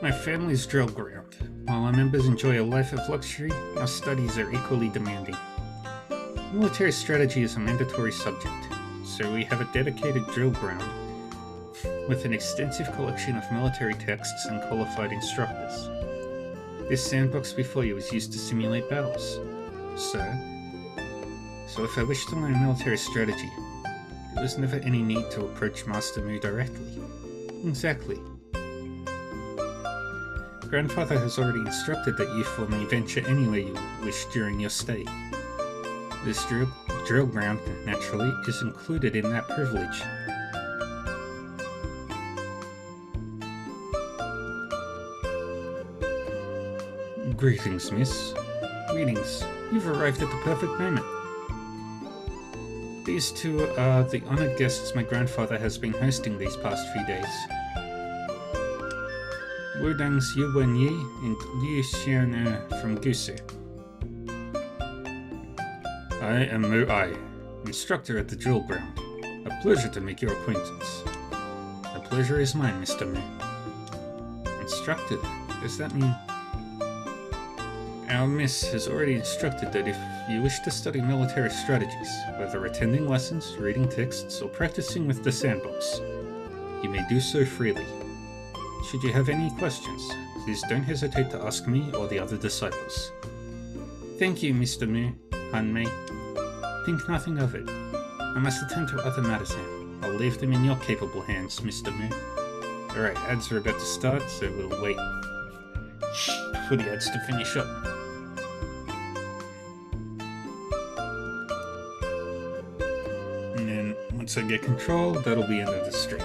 My family's drill ground. While our members enjoy a life of luxury, our studies are equally demanding. Military strategy is a mandatory subject, so we have a dedicated drill ground with an extensive collection of military texts and qualified instructors. This sandbox before you is used to simulate battles, so if I wish to learn military strategy, there was never any need to approach Master Mu directly. Exactly. Grandfather has already instructed that you four may venture anywhere you wish during your stay. This drill ground, naturally, is included in that privilege. Greetings, miss. Greetings. You've arrived at the perfect moment. These two are the honored guests my grandfather has been hosting these past few days. Wudang's Yu Wenyi and Liu Xian from Guse. I am Mu Ai, instructor at the drill ground. A pleasure to make your acquaintance. The pleasure is mine, Mr. Mu. Instructor? Does that mean... Our miss has already instructed that if you wish to study military strategies, whether attending lessons, reading texts, or practicing with the sandbox, you may do so freely. Should you have any questions, please don't hesitate to ask me or the other disciples. Thank you, Mr. Mu, Hanmei. Think nothing of it. I must attend to other matters now. I'll leave them in your capable hands, Mr. Moo. Alright, ads are about to start, so we'll wait for the ads to finish up. And then once I get control, that'll be end of the stream.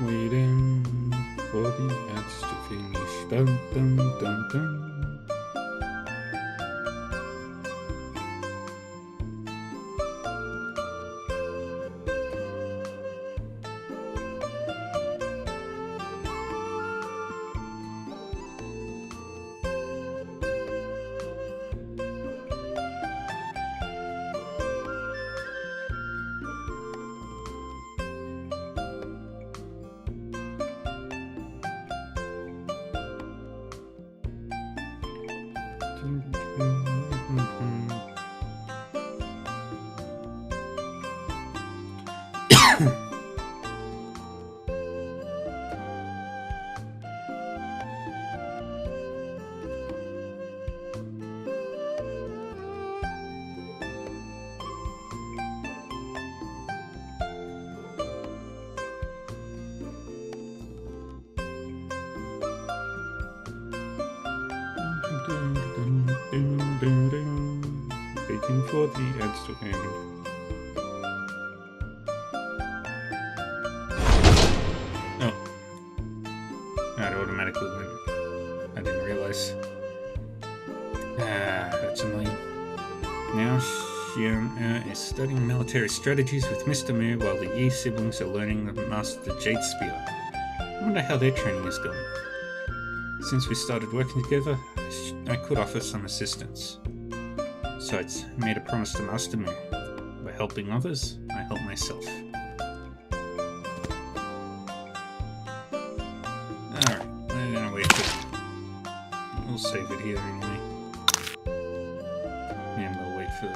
Waiting for the ads to finish. Dun, dun, dun, dun. Waiting for the ads to end. Oh. That automatically went. I didn't realize. That's annoying. Now Xian is studying military strategies with Mr. Moo while the Yi siblings are learning to master the Jade Spear. I wonder how their training is going. Since we started working together, I could offer some assistance. Besides, I made a promise to Master Moo. By helping others, I help myself. Alright, we're gonna wait for... We'll save it here anyway. And we'll wait for...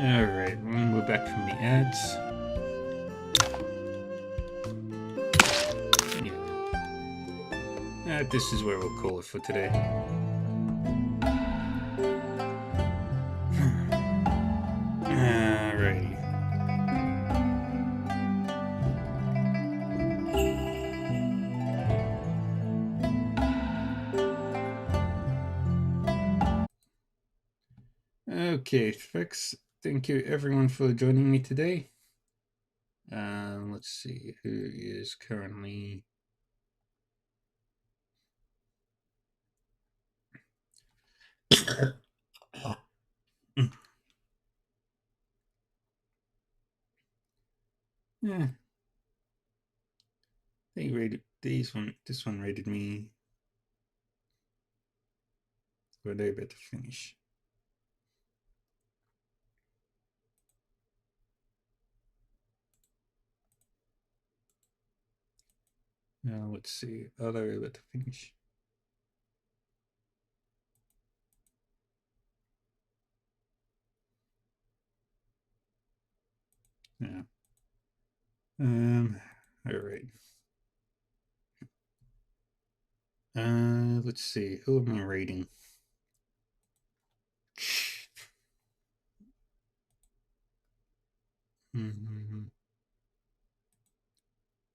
Alright, we're back from the ads. Yeah. This is where we'll call it for today. Alrighty. Okay, folks. Thank you everyone for joining me today. Let's see who is currently... Yeah. I think rated this one rated me. Were they about to finish? Now let's see. Are they about to finish? Yeah. All right. Let's see. Who am I rating?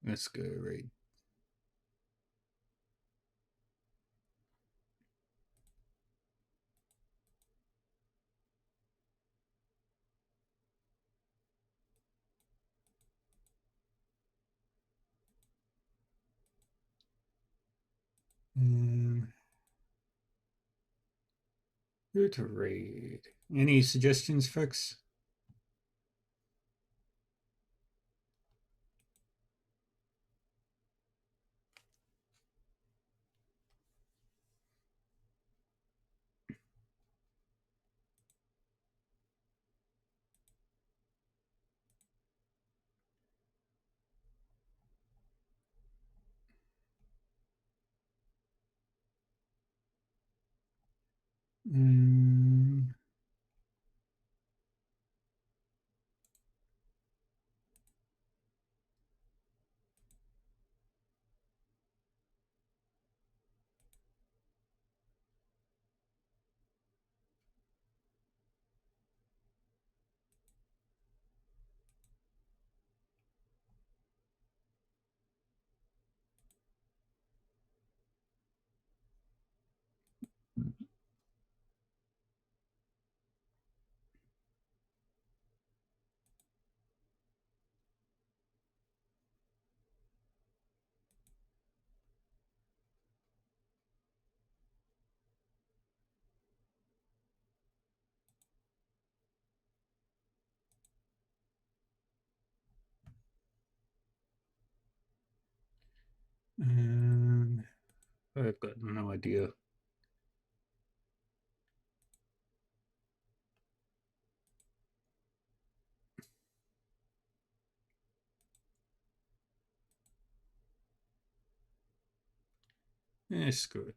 Let's go right. Who to raid? Any suggestions, folks? I've got no idea. Screw it.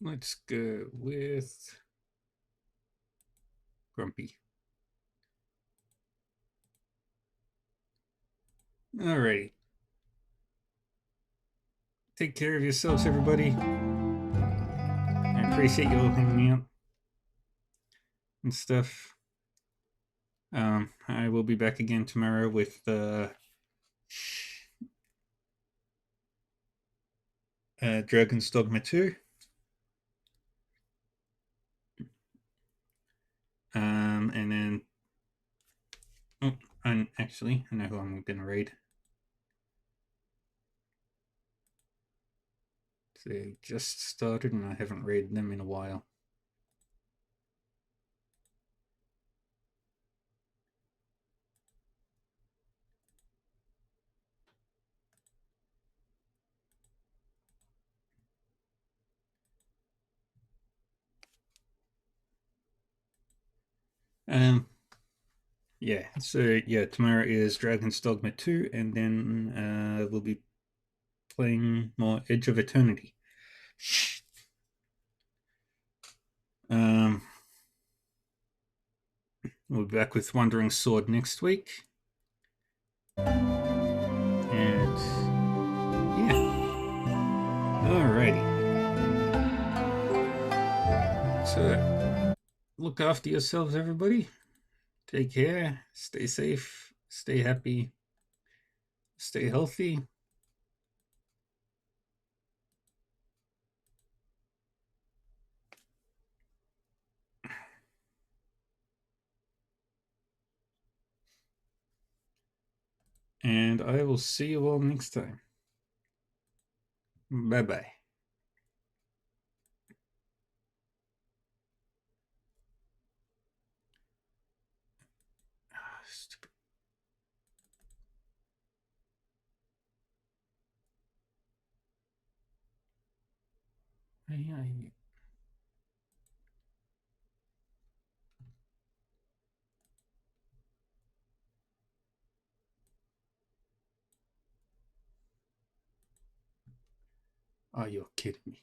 Let's go with Grumpy. Alrighty. Take care of yourselves, everybody. I appreciate you all hanging out and stuff. I will be back again tomorrow with Dragon's Dogma 2. And then and actually I know who I'm gonna raid. They just started and I haven't raided them in a while. Yeah, so yeah, tomorrow is Dragon's Dogma 2, and then we'll be playing more Edge of Eternity. We'll be back with Wandering Sword next week. And yeah. Alrighty. So look after yourselves, everybody. Take care, stay safe, stay happy, stay healthy. And I will see you all next time. Bye bye. Stupid. I... Oh, you're kidding me.